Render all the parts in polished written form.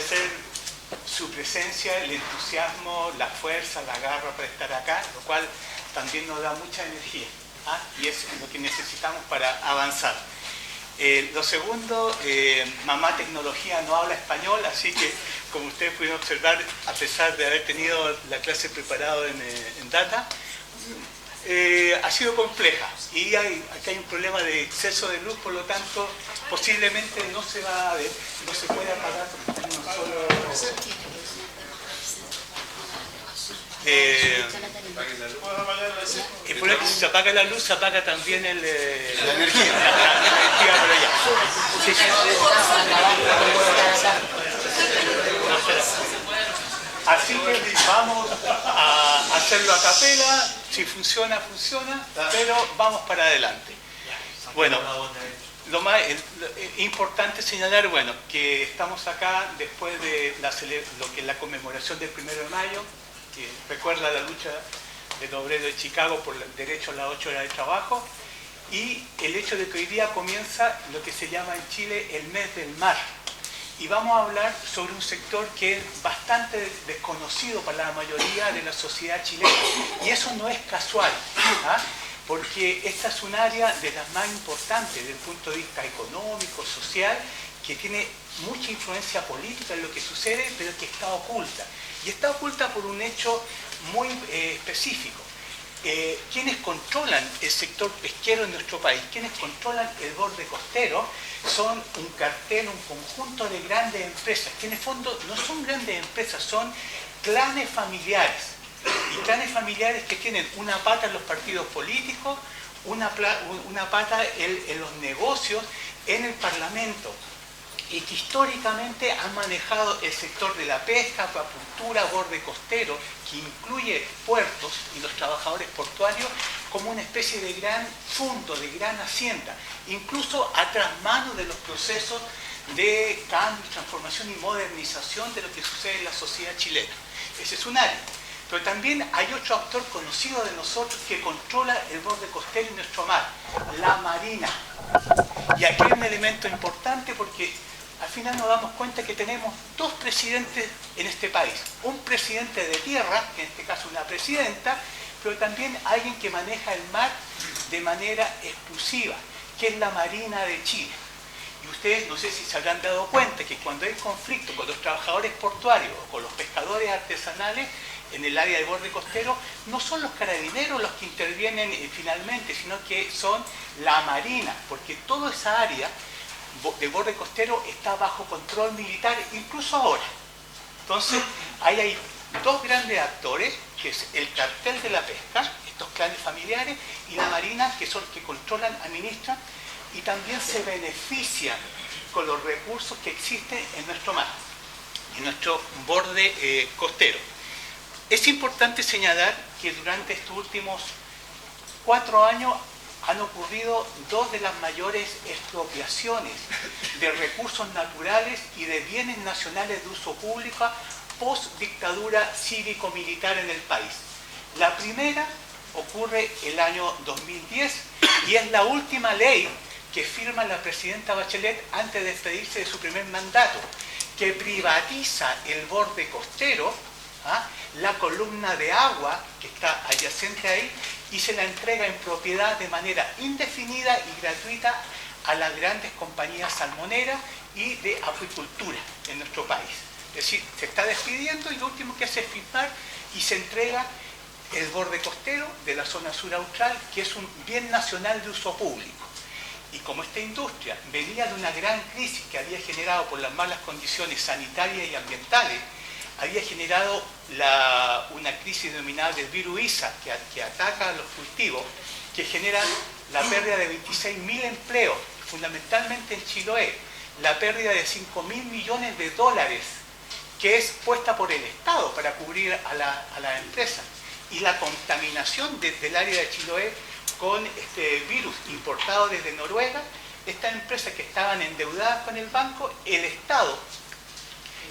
agradecer su presencia, el entusiasmo, la fuerza, la garra para estar acá, lo cual también nos da mucha energía, ¿ah? Y es lo que necesitamos para avanzar. Lo segundo, mamá tecnología no habla español, así que como ustedes pudieron observar, a pesar de haber tenido la clase preparada en Data, ha sido compleja y aquí hay un problema de exceso de luz, por lo tanto posiblemente no se va a ver, no se puede apagar porque no solo... y por eso si se apaga la luz, se apaga también la energía, por allá. Sí, sí. Así que vamos a hacerlo a capela, si funciona, funciona, pero vamos para adelante. Bueno, lo más importante señalar, bueno, que estamos acá después de lo que es la conmemoración del 1 de mayo, que recuerda la lucha del obrero de Chicago por el derecho a las 8 horas de trabajo, y el hecho de que hoy día comienza lo que se llama en Chile el mes del mar. Y vamos a hablar sobre un sector que es bastante desconocido para la mayoría de la sociedad chilena. Y eso no es casual, ¿ah? Porque esta es un área de las más importantes desde el punto de vista económico, social, que tiene mucha influencia política en lo que sucede, pero que está oculta. Y está oculta por un hecho muy específico. Quienes controlan el sector pesquero en nuestro país, quienes controlan el borde costero, son un cartel, un conjunto de grandes empresas, que en el fondo no son grandes empresas, son clanes familiares. Y clanes familiares que tienen una pata en los partidos políticos, una pata en los negocios, en el Parlamento, y que históricamente han manejado el sector de la pesca, acuacultura, borde costero, que incluye puertos y los trabajadores portuarios, como una especie de gran fondo, de gran hacienda, incluso a trasmano de los procesos de cambio, transformación y modernización de lo que sucede en la sociedad chilena. Ese es un área. Pero también hay otro actor conocido de nosotros que controla el borde costero y nuestro mar, la Marina. Y aquí hay un elemento importante porque al final nos damos cuenta que tenemos dos presidentes en este país. Un presidente de tierra, que en este caso una presidenta, pero también alguien que maneja el mar de manera exclusiva, que es la Marina de Chile. Y ustedes no sé si se habrán dado cuenta que cuando hay conflicto con los trabajadores portuarios o con los pescadores artesanales en el área del borde costero, no son los carabineros los que intervienen finalmente, sino que son la Marina, porque toda esa área del borde costero está bajo control militar, incluso ahora. Entonces, ahí hay dos grandes actores, que es el cartel de la pesca, estos clanes familiares, y la Marina, que son los que controlan, administran, y también se benefician con los recursos que existen en nuestro mar, en nuestro borde costero. Es importante señalar que durante estos últimos 4 años han ocurrido dos de las mayores expropiaciones de recursos naturales y de bienes nacionales de uso público post-dictadura cívico-militar en el país. La primera ocurre el año 2010 y es la última ley que firma la presidenta Bachelet antes de despedirse de su primer mandato, que privatiza el borde costero, ¿ah?, la columna de agua que está adyacente ahí, y se la entrega en propiedad de manera indefinida y gratuita a las grandes compañías salmoneras y de acuicultura en nuestro país. Es decir, se está despidiendo y lo último que hace es firmar y se entrega el borde costero de la zona sur austral, que es un bien nacional de uso público. Y como esta industria venía de una gran crisis que había generado por las malas condiciones sanitarias y ambientales, había generado una crisis denominada del virus ISA, que ataca a los cultivos, que generan la pérdida de 26.000 empleos, fundamentalmente en Chiloé, la pérdida de 5.000 millones de dólares, que es puesta por el Estado para cubrir a la empresa, y la contaminación desde el área de Chiloé con este virus importado desde Noruega. Estas empresas que estaban endeudadas con el banco, el Estado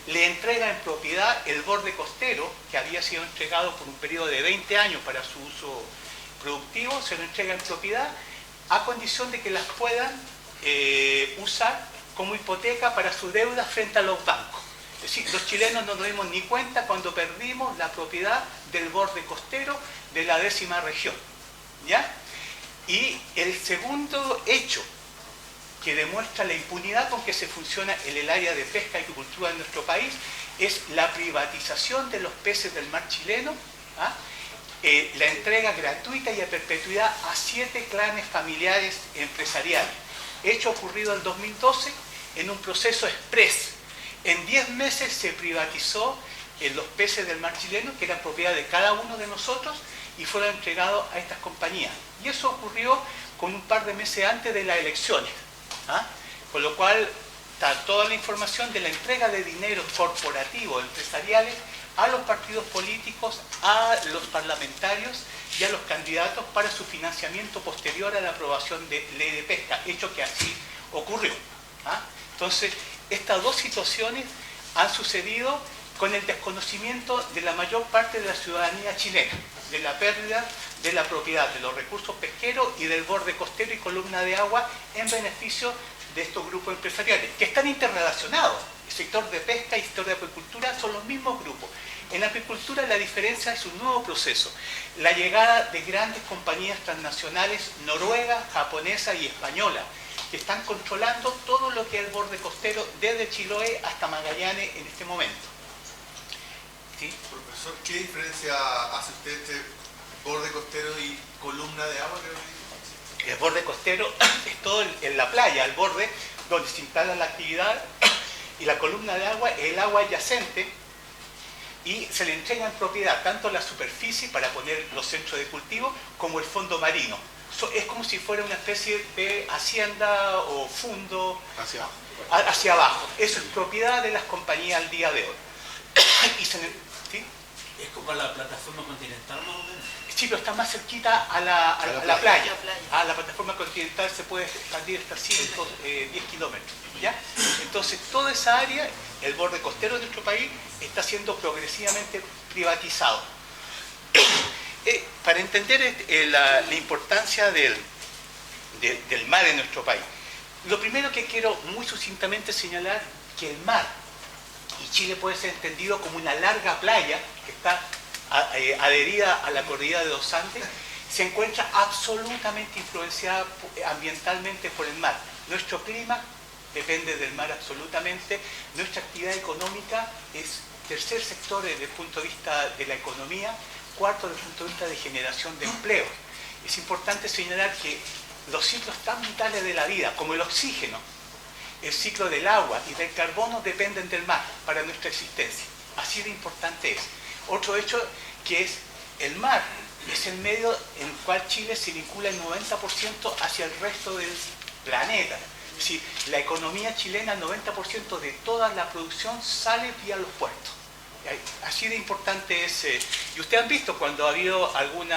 le entrega en propiedad el borde costero, que había sido entregado por un periodo de 20 años para su uso productivo, se lo entrega en propiedad a condición de que las puedan usar como hipoteca para su deuda frente a los bancos. Es decir, los chilenos no nos dimos ni cuenta cuando perdimos la propiedad del borde costero de la 10ª región, ¿ya? Y el segundo hecho que demuestra la impunidad con que se funciona en el área de pesca y agricultura en nuestro país es la privatización de los peces del mar chileno, ¿ah? La entrega gratuita y a perpetuidad a 7 clanes familiares empresariales. Hecho ocurrido en 2012 en un proceso express. En 10 meses se privatizó los peces del mar chileno, que eran propiedad de cada uno de nosotros, y fueron entregados a estas compañías. Y eso ocurrió con un par de meses antes de las elecciones. ¿Ah? Con lo cual está toda la información de la entrega de dinero corporativo, empresariales, a los partidos políticos, a los parlamentarios y a los candidatos para su financiamiento posterior a la aprobación de ley de pesca, hecho que así ocurrió. ¿Ah? Entonces, estas dos situaciones han sucedido con el desconocimiento de la mayor parte de la ciudadanía chilena, de la pérdida de la propiedad de los recursos pesqueros y del borde costero y columna de agua en beneficio de estos grupos empresariales, que están interrelacionados. El sector de pesca y el sector de acuicultura son los mismos grupos. En acuicultura la diferencia es un nuevo proceso. La llegada de grandes compañías transnacionales noruegas, japonesas y españolas, que están controlando todo lo que es el borde costero desde Chiloé hasta Magallanes en este momento. ¿Sí? Profesor, ¿qué diferencia hace usted entre borde costero y columna de agua? El borde costero es todo en la playa, el borde donde se instala la actividad, y la columna de agua es el agua adyacente y se le entrega en propiedad tanto la superficie para poner los centros de cultivo como el fondo marino. Es como si fuera una especie de hacienda o fundo hacia abajo. Eso es propiedad de las compañías al día de hoy. ¿Sí? Es como la plataforma continental más o menos. Sí, pero está más cerquita a la playa. Ah, la plataforma continental se puede expandir hasta 110 kilómetros. ¿Ya? Entonces, toda esa área, el borde costero de nuestro país, está siendo progresivamente privatizado. Para entender la importancia del mar en nuestro país, lo primero que quiero muy sucintamente señalar que el mar, y Chile puede ser entendido como una larga playa que está adherida a la cordillera de los Andes, se encuentra absolutamente influenciada ambientalmente por el mar. Nuestro clima depende del mar absolutamente. Nuestra actividad económica es tercer sector desde el punto de vista de la economía, cuarto desde el punto de vista de generación de empleo. Es importante señalar que los ciclos tan vitales de la vida, como el oxígeno, el ciclo del agua y del carbono, dependen del mar para nuestra existencia. Así de importante es. Otro hecho que es el mar, es el medio en el cual Chile se vincula el 90% hacia el resto del planeta. Es decir, la economía chilena, el 90% de toda la producción sale vía los puertos. Así de importante es. Y ustedes han visto cuando ha habido algún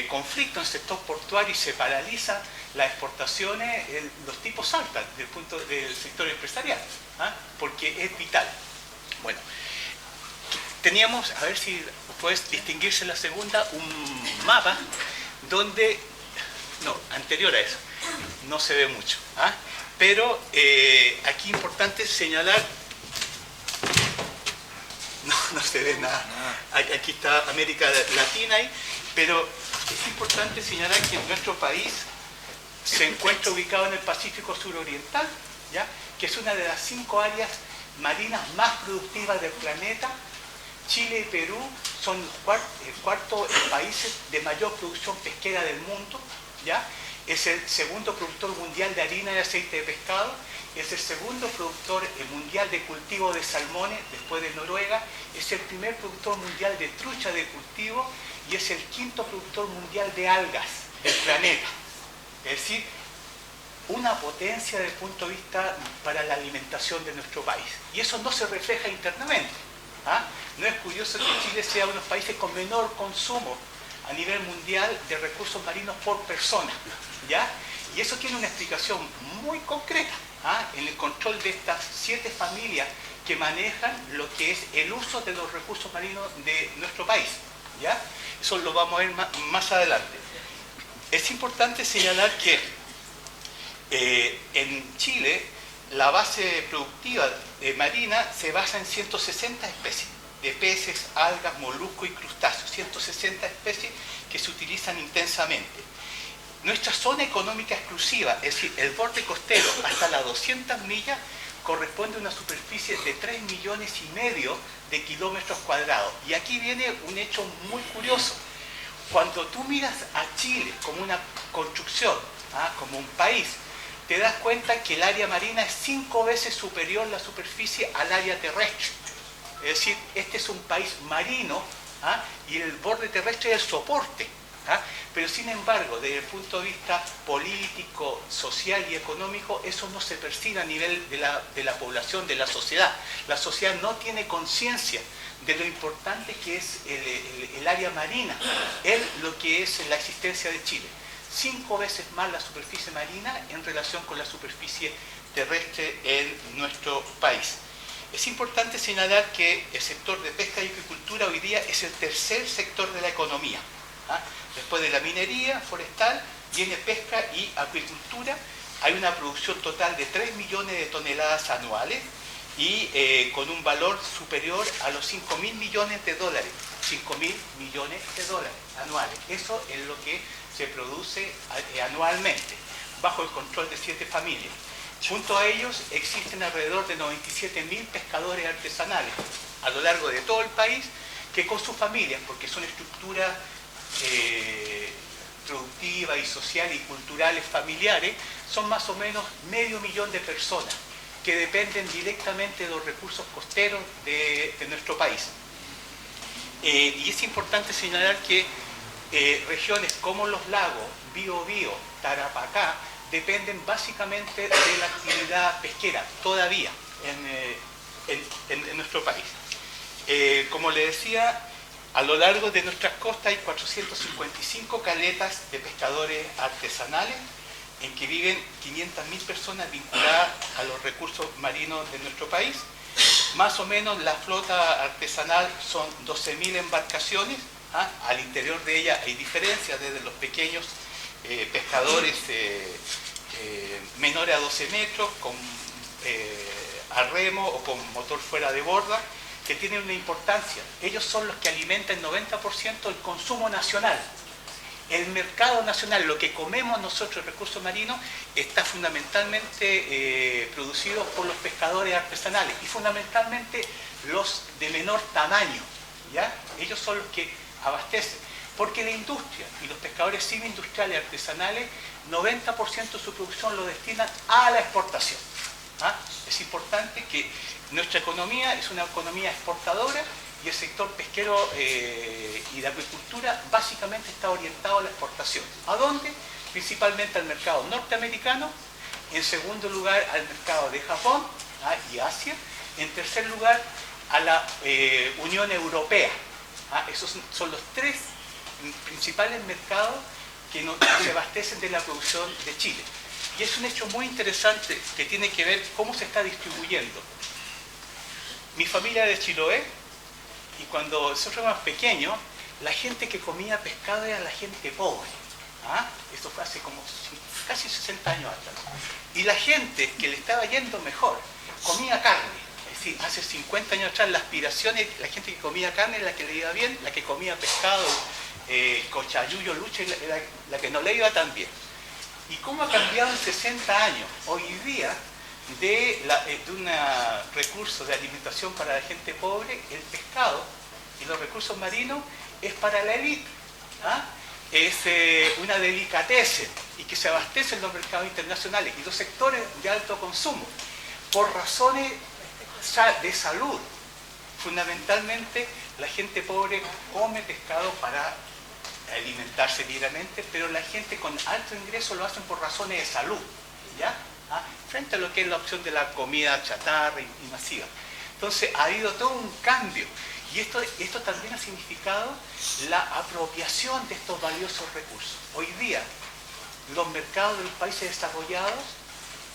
conflicto en el sector portuario y se paralizan las exportaciones, los tipos saltan del sector empresarial, ¿ah? Porque es vital. Bueno, teníamos, a ver si puedes distinguirse la segunda, un mapa donde, no, anterior a eso, no se ve mucho, ¿ah? Pero aquí importante señalar, no se ve nada, aquí está América Latina, pero es importante señalar que nuestro país se encuentra ubicado en el Pacífico suroriental, ¿ya? Que es una de las 5 áreas marinas más productivas del planeta. Chile y Perú son el cuarto países de mayor producción pesquera del mundo, ¿ya? Es el segundo productor mundial de harina y aceite de pescado, es el segundo productor mundial de cultivo de salmones después de Noruega, es el primer productor mundial de trucha de cultivo y es el quinto productor mundial de algas del planeta. Es decir, una potencia desde el punto de vista para la alimentación de nuestro país. Y eso no se refleja internamente. ¿Ah? No es curioso que Chile sea uno de los países con menor consumo a nivel mundial de recursos marinos por persona, ¿ya? Y eso tiene una explicación muy concreta, ¿ah? En el control de estas 7 familias que manejan lo que es el uso de los recursos marinos de nuestro país, ¿ya? Eso lo vamos a ver más adelante. Es importante señalar que en Chile la base productiva marina se basa en 160 especies de peces, algas, moluscos y crustáceos, 160 especies que se utilizan intensamente. Nuestra zona económica exclusiva, es decir, el borde costero hasta las 200 millas, corresponde a una superficie de 3,5 millones de kilómetros cuadrados. Y aquí viene un hecho muy curioso. Cuando tú miras a Chile como una construcción, como un país, te das cuenta que el área marina es 5 veces superior la superficie al área terrestre. Es decir, este es un país marino, y el borde terrestre es el soporte. Pero sin embargo, desde el punto de vista político, social y económico, eso no se percibe a nivel de la población, de la sociedad. La sociedad no tiene conciencia de lo importante que es el área marina, lo que es la existencia de Chile. 5 veces más la superficie marina en relación con la superficie terrestre en nuestro país. Es importante señalar que el sector de pesca y acuicultura hoy día es el tercer sector de la economía. Después de la minería forestal viene pesca y acuicultura. Hay una producción total de 3 millones de toneladas anuales y con un valor superior a los 5.000 millones de dólares. 5.000 millones de dólares anuales. Eso es lo que se produce anualmente, bajo el control de 7 familias. Junto a ellos existen alrededor de 97.000 pescadores artesanales a lo largo de todo el país, que con sus familias, porque son estructuras productivas y sociales y culturales familiares, son más o menos 500.000 de personas que dependen directamente de los recursos costeros de nuestro país. Y es importante señalar que regiones como los lagos, Biobío, Tarapacá, dependen básicamente de la actividad pesquera, todavía, en nuestro país. Como le decía, a lo largo de nuestras costas hay 455 caletas de pescadores artesanales, en que viven 500.000 personas vinculadas a los recursos marinos de nuestro país. Más o menos la flota artesanal son 12.000 embarcaciones. Al interior de ella hay diferencias, desde los pequeños pescadores menores a 12 metros, a remo o con motor fuera de borda, que tienen una importancia. Ellos son los que alimentan el 90% del consumo nacional. El mercado nacional, lo que comemos nosotros, recursos marinos, está fundamentalmente producido por los pescadores artesanales y fundamentalmente los de menor tamaño, ¿ya? Ellos son los que abastecen, porque la industria y los pescadores semi-industriales artesanales, 90% de su producción lo destinan a la exportación. Es importante que nuestra economía es una economía exportadora y el sector pesquero y de acuicultura básicamente está orientado a la exportación. ¿A dónde? Principalmente al mercado norteamericano, en segundo lugar al mercado de Japón y Asia, en tercer lugar a la Unión Europea. Esos son los 3 principales mercados que se abastecen de la producción de Chile. Y es un hecho muy interesante que tiene que ver cómo se está distribuyendo. Mi familia es de Chiloé, y cuando nosotros éramos pequeños, la gente que comía pescado era la gente pobre. Esto fue hace como casi 60 años atrás. Y la gente que le estaba yendo mejor comía carne. Es decir, hace 50 años atrás la aspiración, la gente que comía carne era la que le iba bien, la que comía pescado, cochayuyo, lucha, era la que no le iba tan bien. ¿Y cómo ha cambiado en 60 años? Hoy día, de un recurso de alimentación para la gente pobre, el pescado y los recursos marinos es para la élite. Es una delicatessen y que se abastece en los mercados internacionales y los sectores de alto consumo por razones de salud. Fundamentalmente la gente pobre come pescado para alimentarse diariamente, pero la gente con alto ingreso lo hacen por razones de salud, ¿ya? Frente a lo que es la opción de la comida chatarra y masiva. Entonces ha habido todo un cambio y esto también ha significado la apropiación de estos valiosos recursos. Hoy día los mercados de los países desarrollados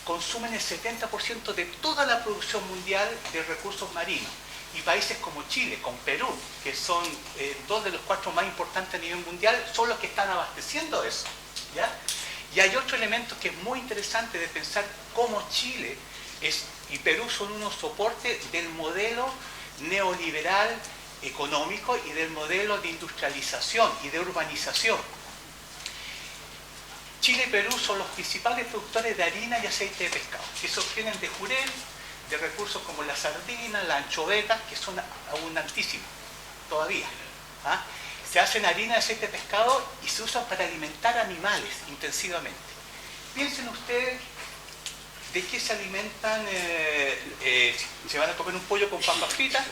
consumen el 70% de toda la producción mundial de recursos marinos. Y países como Chile, con Perú, que son 2 de los 4 más importantes a nivel mundial, son los que están abasteciendo eso, ¿ya? Y hay otro elemento que es muy interesante de pensar cómo Chile y Perú son unos soportes del modelo neoliberal económico y del modelo de industrialización y de urbanización. Chile y Perú son los principales productores de harina y aceite de pescado, que se obtienen de jurel, de recursos como la sardina, la anchoveta, que son abundantísimos todavía. ¿Ah? Se hacen harina y aceite de pescado y se usan para alimentar animales intensivamente. Piensen ustedes de qué se alimentan, se van a comer un pollo con papas fritas.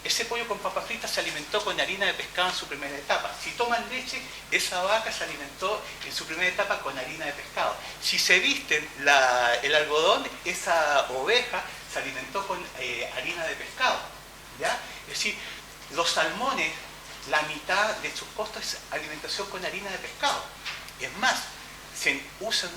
Ese pollo con papas fritas se alimentó con harina de pescado en su primera etapa. Si toman leche, esa vaca se alimentó en su primera etapa con harina de pescado. Si se visten el algodón, esa oveja se alimentó con harina de pescado. ¿Ya? Es decir, los salmones, la mitad de sus costos es alimentación con harina de pescado. Es más, se usan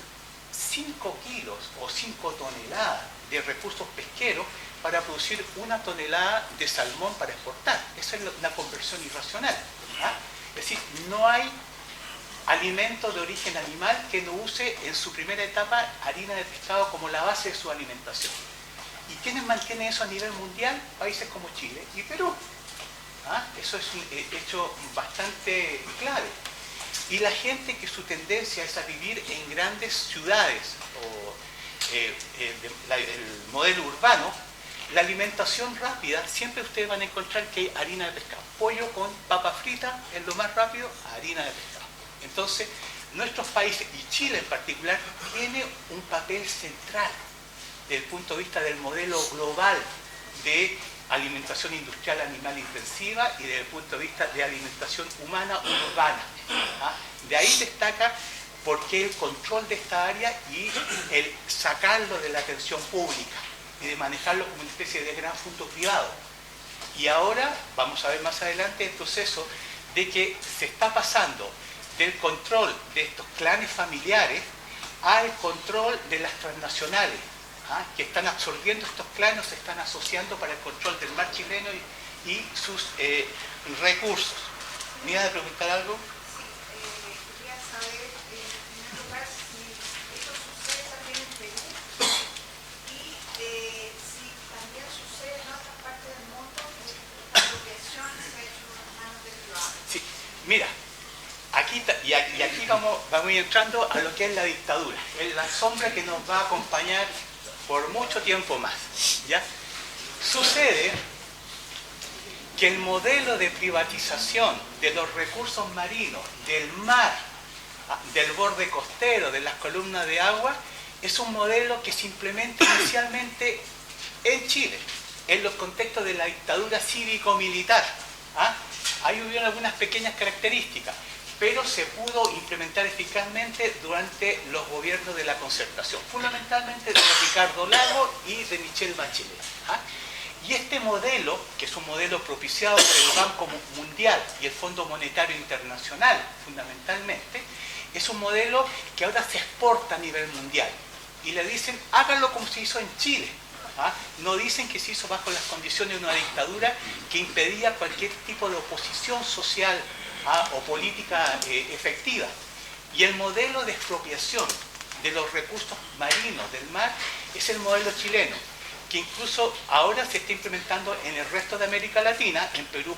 5 kilos o 5 toneladas de recursos pesqueros para producir 1 tonelada de salmón para exportar. Esa es una conversión irracional. ¿Ah? Es decir, no hay alimento de origen animal que no use en su primera etapa harina de pescado como la base de su alimentación. ¿Y quiénes mantienen eso a nivel mundial? Países como Chile y Perú. ¿Ah? Eso es un hecho bastante clave. Y la gente que su tendencia es a vivir en grandes ciudades o el modelo urbano, la alimentación rápida, siempre ustedes van a encontrar que hay harina de pescado. Pollo con papa frita es lo más rápido, harina de pescado. Entonces, nuestros países, y Chile en particular, tiene un papel central desde el punto de vista del modelo global de alimentación industrial animal intensiva y desde el punto de vista de alimentación humana urbana. ¿Ah? De ahí destaca por qué el control de esta área y el sacarlo de la atención pública y de manejarlo como una especie de gran fondo privado. Y ahora, vamos a ver más adelante el proceso de que se está pasando del control de estos clanes familiares al control de las transnacionales, que están absorbiendo estos clanes, se están asociando para el control del mar chileno y sus recursos. ¿Me ibas a preguntar algo? Sí, quería saber, en primer lugar, si esto sucede también en Perú y si también sucede en otras partes del mundo que la apropiación se ha hecho en manos de privados. Sí, mira, aquí vamos entrando a lo que es la dictadura, es la sombra que nos va a acompañar por mucho tiempo más. ¿Ya? Sucede que el modelo de privatización de los recursos marinos, del mar, del borde costero, de las columnas de agua, es un modelo que se implementa inicialmente en Chile, en los contextos de la dictadura cívico-militar. Ahí hubieron algunas pequeñas características, pero se pudo implementar eficazmente durante los gobiernos de la Concertación, fundamentalmente de Ricardo Lagos y de Michelle Bachelet. Y este modelo, que es un modelo propiciado por el Banco Mundial y el Fondo Monetario Internacional, fundamentalmente, es un modelo que ahora se exporta a nivel mundial. Y le dicen, háganlo como se hizo en Chile. No dicen que se hizo bajo las condiciones de una dictadura que impedía cualquier tipo de oposición social o política efectiva. Y el modelo de expropiación de los recursos marinos del mar es el modelo chileno, que incluso ahora se está implementando en el resto de América Latina, en Perú.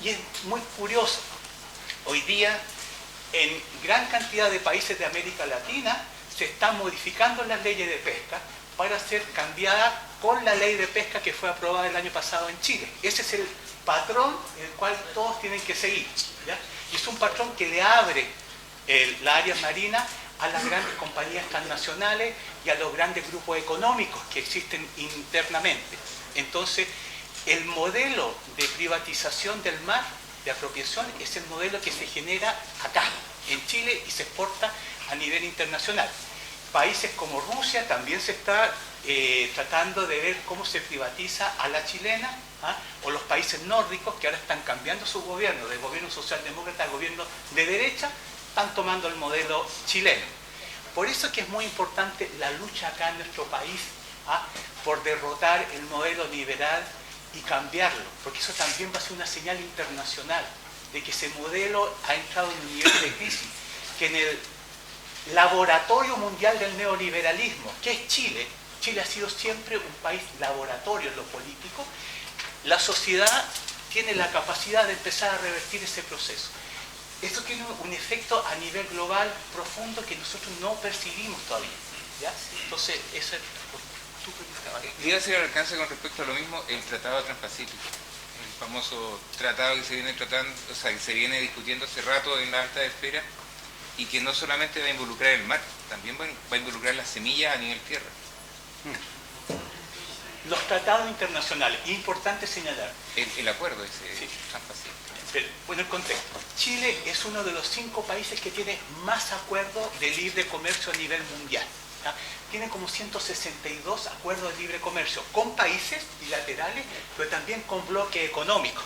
Y es muy curioso. Hoy día, en gran cantidad de países de América Latina, se están modificando las leyes de pesca para ser cambiadas con la ley de pesca que fue aprobada el año pasado en Chile. Ese es el patrón en el cual todos tienen que seguir. ¿Ya? Y es un patrón que le abre la área marina a las grandes compañías transnacionales y a los grandes grupos económicos que existen internamente. Entonces, el modelo de privatización del mar, de apropiación, es el modelo que se genera acá, en Chile, y se exporta a nivel internacional. Países como Rusia también se está tratando de ver cómo se privatiza a la chilena, o los países nórdicos que ahora están cambiando su gobierno, del gobierno socialdemócrata al gobierno de derecha, están tomando el modelo chileno. Por eso es que es muy importante la lucha acá en nuestro país por derrotar el modelo liberal y cambiarlo, porque eso también va a ser una señal internacional de que ese modelo ha entrado en un nivel de crisis, que en el laboratorio mundial del neoliberalismo, que es Chile, Chile ha sido siempre un país laboratorio en lo político. La sociedad tiene la capacidad de empezar a revertir ese proceso. Esto tiene un efecto a nivel global profundo que nosotros no percibimos todavía, ¿ya? Entonces, esa es tu pregunta. Iba a hacer el alcance con respecto a lo mismo el Tratado Transpacífico, el famoso tratado que se viene tratando, o sea, que se viene discutiendo hace rato en la alta esfera y que no solamente va a involucrar el mar, también va a involucrar las semillas a nivel tierra. Los tratados internacionales, importante señalar. El acuerdo ese Sí. Transpacífico. Pero, bueno, el contexto. Chile es uno de los 5 países que tiene más acuerdos de libre comercio a nivel mundial. ¿Ya? Tiene como 162 acuerdos de libre comercio con países bilaterales, pero también con bloque económico,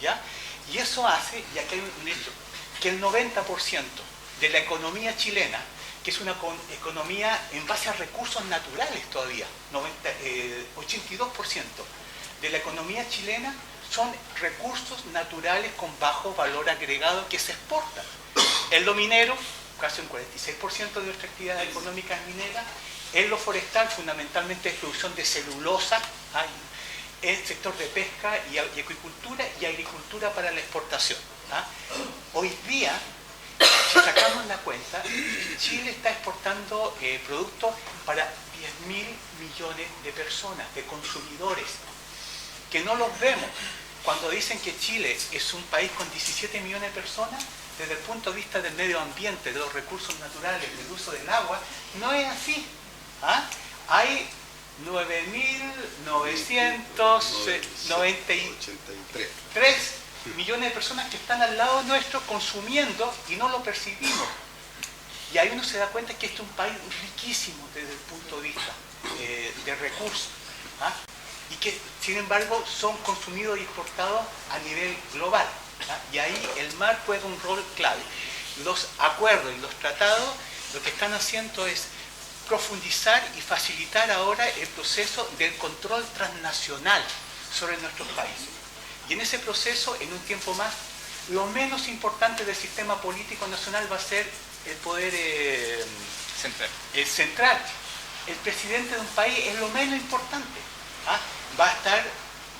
¿ya? Y eso hace, y aquí hay un hecho, que el 90% de la economía chilena, que es una economía en base a recursos naturales todavía, 82% de la economía chilena son recursos naturales con bajo valor agregado que se exportan. En lo minero, casi un 46% de nuestra actividad económica es minera. En lo forestal, fundamentalmente es producción de celulosa. En el sector de pesca y acuicultura y agricultura para la exportación. Hoy día, si sacamos la cuenta, Chile está exportando productos para 10.000 millones de personas, de consumidores, que no los vemos. Cuando dicen que Chile es un país con 17 millones de personas, desde el punto de vista del medio ambiente, de los recursos naturales, del uso del agua, no es así. Hay 9.993 millones de personas que están al lado nuestro consumiendo y no lo percibimos. Y ahí uno se da cuenta que este es un país riquísimo desde el punto de vista de recursos. Y que, sin embargo, son consumidos y exportados a nivel global. Y ahí el mar juega un rol clave. Los acuerdos y los tratados lo que están haciendo es profundizar y facilitar ahora el proceso del control transnacional sobre nuestros países. Y en ese proceso, en un tiempo más, lo menos importante del sistema político nacional va a ser el poder central. El presidente de un país es lo menos importante. Va a estar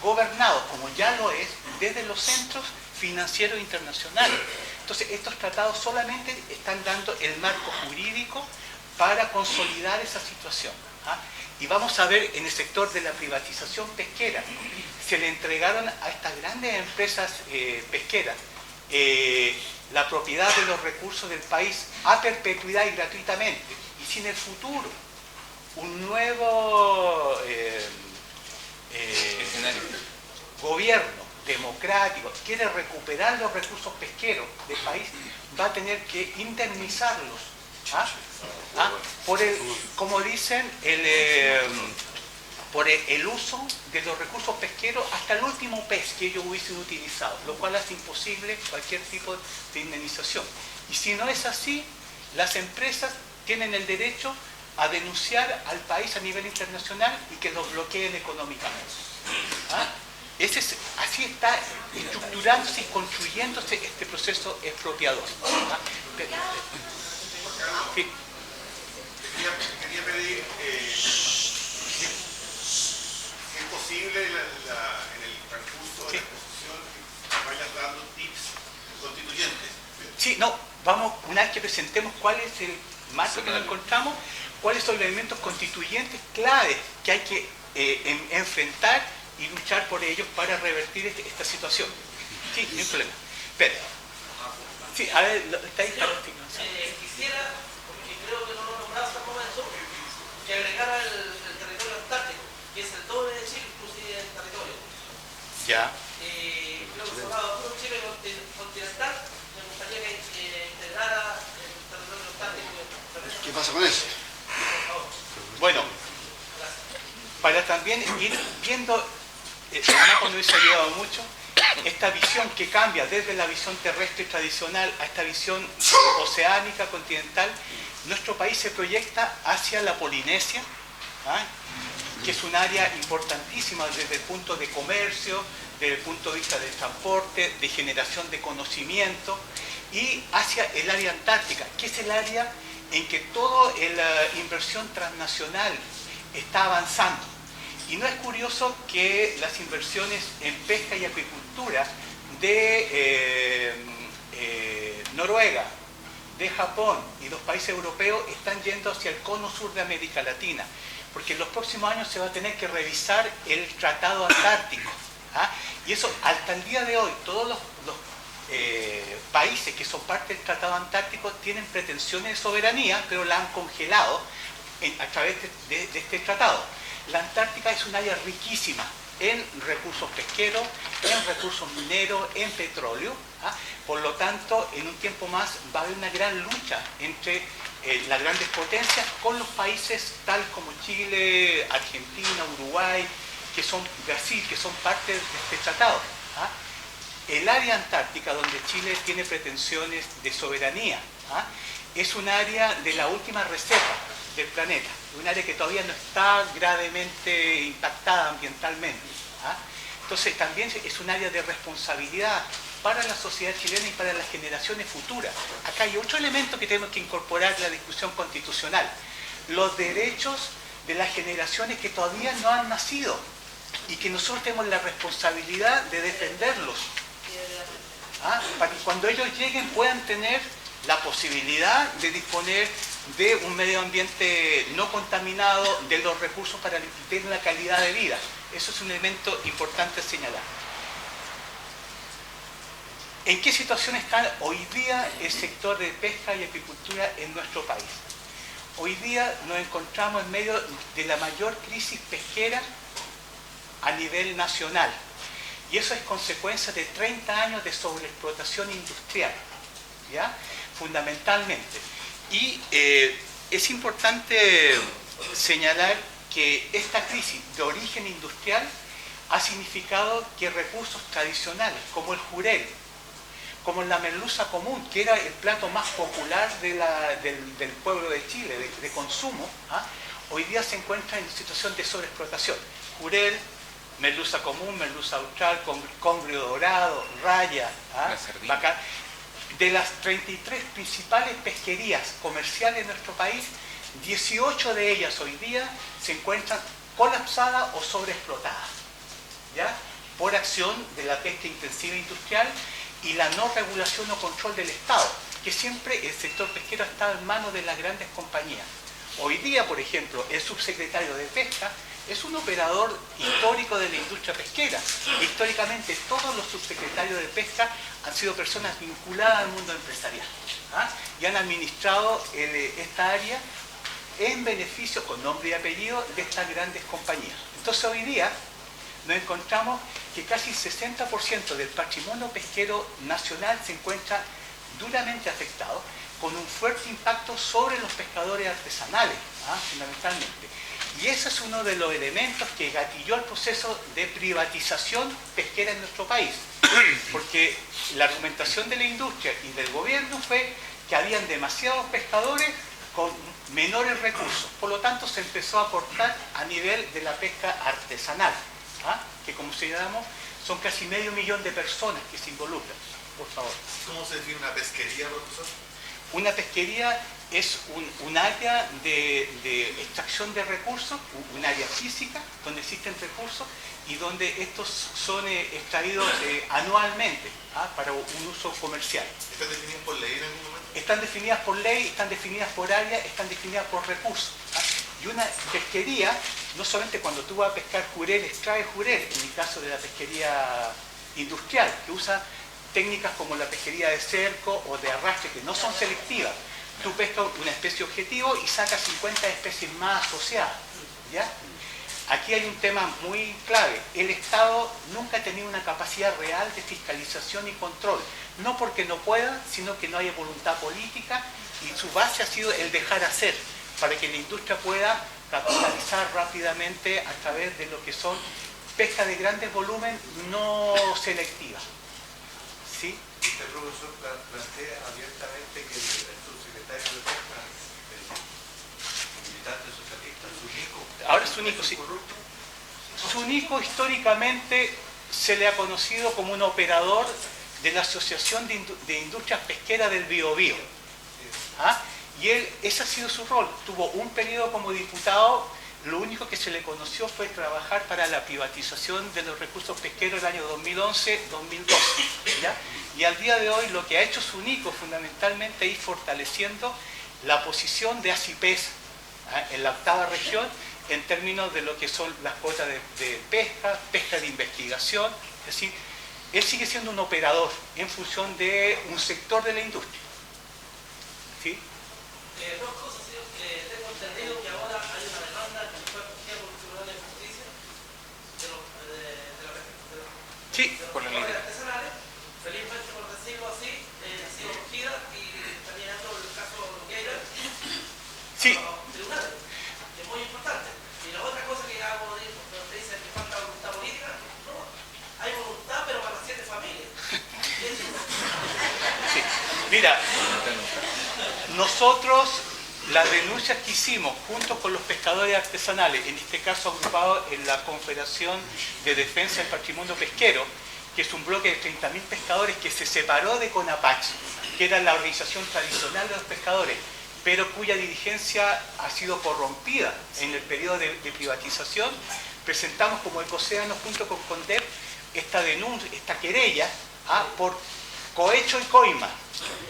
gobernado, como ya lo es, desde los centros financieros internacionales. Entonces, estos tratados solamente están dando el marco jurídico para consolidar esa situación. Y vamos a ver en el sector de la privatización pesquera, se le entregaron a estas grandes empresas pesqueras la propiedad de los recursos del país a perpetuidad y gratuitamente. Y si en el futuro un nuevo gobierno democrático quiere recuperar los recursos pesqueros del país, va a tener que indemnizarlos. Por el, como dicen, por el uso de los recursos pesqueros hasta el último pez que ellos hubiesen utilizado, lo cual hace imposible cualquier tipo de indemnización. Y si no es así, las empresas tienen el derecho a denunciar al país a nivel internacional y que los bloqueen económicamente. Así está estructurándose y construyéndose este proceso expropiador. Sí. Quería pedir si es posible en el transcurso de la exposición que vayas dando tips constituyentes. Sí, no, vamos, una vez que presentemos cuál es el marco que nos encontramos, cuáles son los elementos constituyentes claves que hay que enfrentar y luchar por ellos para revertir esta situación. Sí, no hay problema. Espera. Sí, a ver, está ahí para quisiera, porque creo que no lo nombraba hasta el momento, que agregara el territorio antártico, que es el doble de Chile, inclusive el territorio. Ya. Creo que se hablaba de un Chile continental, me gustaría que integrara el territorio antártico. ¿Qué pasa con eso? Bueno, para también ir viendo, el mapa nos hubiese ayudado mucho, esta visión que cambia desde la visión terrestre tradicional a esta visión oceánica, continental. Nuestro país se proyecta hacia la Polinesia, que es un área importantísima desde el punto de comercio, desde el punto de vista del transporte, de generación de conocimiento, y hacia el área antártica, que es el área en que toda la inversión transnacional está avanzando. Y no es curioso que las inversiones en pesca y acuicultura de Noruega, de Japón y los países europeos están yendo hacia el cono sur de América Latina, porque en los próximos años se va a tener que revisar el Tratado Antártico. ¿Ah? Y eso, hasta el día de hoy, todos los países que son parte del Tratado Antártico tienen pretensiones de soberanía, pero la han congelado a través de este tratado. La Antártica es un área riquísima en recursos pesqueros, en recursos mineros, en petróleo. ¿Ah? Por lo tanto, en un tiempo más va a haber una gran lucha entre las grandes potencias con los países tal como Chile, Argentina, Uruguay, Brasil, que son parte de este tratado. ¿Ah? El área antártica donde Chile tiene pretensiones de soberanía, ¿ah? es un área de la última reserva del planeta, un área que todavía no está gravemente impactada ambientalmente. ¿Ah? Entonces también es un área de responsabilidad para la sociedad chilena y para las generaciones futuras. Acá hay otro elemento que tenemos que incorporar en la discusión constitucional: los derechos de las generaciones que todavía no han nacido y que nosotros tenemos la responsabilidad de defenderlos. ¿Ah? Para que cuando ellos lleguen puedan tener la posibilidad de disponer de un medio ambiente no contaminado, de los recursos para tener una calidad de vida. Eso es un elemento importante a señalar. ¿En qué situación está hoy día el sector de pesca y acuicultura en nuestro país? Hoy día nos encontramos en medio de la mayor crisis pesquera a nivel nacional. Y eso es consecuencia de 30 años de sobreexplotación industrial, ¿ya? Fundamentalmente. Y es importante señalar que esta crisis de origen industrial ha significado que recursos tradicionales como el jurel, como la merluza común, que era el plato más popular del pueblo de Chile, de consumo, ¿ah? hoy día se encuentra en situación de sobreexplotación. Jurel, merluza común, merluza austral, congrio dorado, raya, ¿ah? Bacán. De las 33 principales pesquerías comerciales de nuestro país, 18 de ellas hoy día se encuentran colapsadas o sobreexplotadas, ¿ya? Por acción de la pesca intensiva industrial y la no regulación o control del Estado, que siempre el sector pesquero ha estado en manos de las grandes compañías. Hoy día, por ejemplo, el subsecretario de Pesca es un operador histórico de la industria pesquera. Históricamente todos los subsecretarios de Pesca han sido personas vinculadas al mundo empresarial, ¿ah? y han administrado esta área en beneficio, con nombre y apellido, de estas grandes compañías. Entonces hoy día nos encontramos que casi el 60% del patrimonio pesquero nacional se encuentra duramente afectado, con un fuerte impacto sobre los pescadores artesanales, ¿ah? fundamentalmente. Y ese es uno de los elementos que gatilló el proceso de privatización pesquera en nuestro país. Porque la argumentación de la industria y del gobierno fue que habían demasiados pescadores con menores recursos. Por lo tanto, se empezó a cortar a nivel de la pesca artesanal, ¿ah? que como señalamos, son casi 500.000 de personas que se involucran. Por favor. ¿Cómo se define una pesquería, profesor? Una pesquería es un área de extracción de recursos, un área física donde existen recursos y donde estos son extraídos anualmente, ¿ah? para un uso comercial. ¿Están definidas por ley en algún momento? Están definidas por ley, están definidas por área, están definidas por recursos. ¿Ah? Y una pesquería, no solamente cuando tú vas a pescar jurel, extrae jurel, en el caso de la pesquería industrial, que usa técnicas como la pesquería de cerco o de arrastre, que no son selectivas. Tú pescas una especie objetivo y sacas 50 especies más asociadas, ¿ya? Aquí hay un tema muy clave. El Estado nunca ha tenido una capacidad real de fiscalización y control. No porque no pueda, sino que no haya voluntad política y su base ha sido el dejar hacer, para que la industria pueda capitalizar rápidamente a través de lo que son pesca de grandes volúmenes no selectivas. ¿Sí? Usted, profesor, plantea abiertamente que el subsecretario de Pesca, el militante socialista, Zunico, ahora Zunico, sí. Zunico históricamente se le ha conocido como un operador de la Asociación de Industrias Pesqueras del Biobío. ¿Ah? Y ese ha sido su rol. Tuvo un periodo como diputado lo único que se le conoció fue trabajar para la privatización de los recursos pesqueros el año 2011-2012. ¿Ya? Y al día de hoy lo que ha hecho SUNICO fundamentalmente es fortaleciendo la posición de ACIPES en la octava región en términos de lo que son las cuotas de pesca, pesca de investigación. Es decir, él sigue siendo un operador en función de un sector de la industria. ¿Sí? Dos cosas, señor. Tengo entendido que ahora hay una demanda que fue acogida por el Tribunal de Justicia Sí, por la ley. artesanales. Felizmente, por decirlo así, ha sido acogida y está llegando el caso Longueira sí. a los tribunales, que es muy importante. Y la otra cosa que hago, cuando te dicen que falta voluntad política, no, hay voluntad, pero para 7 familias. Sí. Mira, nosotros las denuncias que hicimos junto con los pescadores artesanales, en este caso agrupados en la Confederación de Defensa del Patrimonio Pesquero, que es un bloque de 30.000 pescadores que se separó de CONAPACH, que era la organización tradicional de los pescadores, pero cuya dirigencia ha sido corrompida en el periodo de privatización, presentamos como Ecocéano junto con CONDEP esta denuncia, esta querella por cohecho y coima,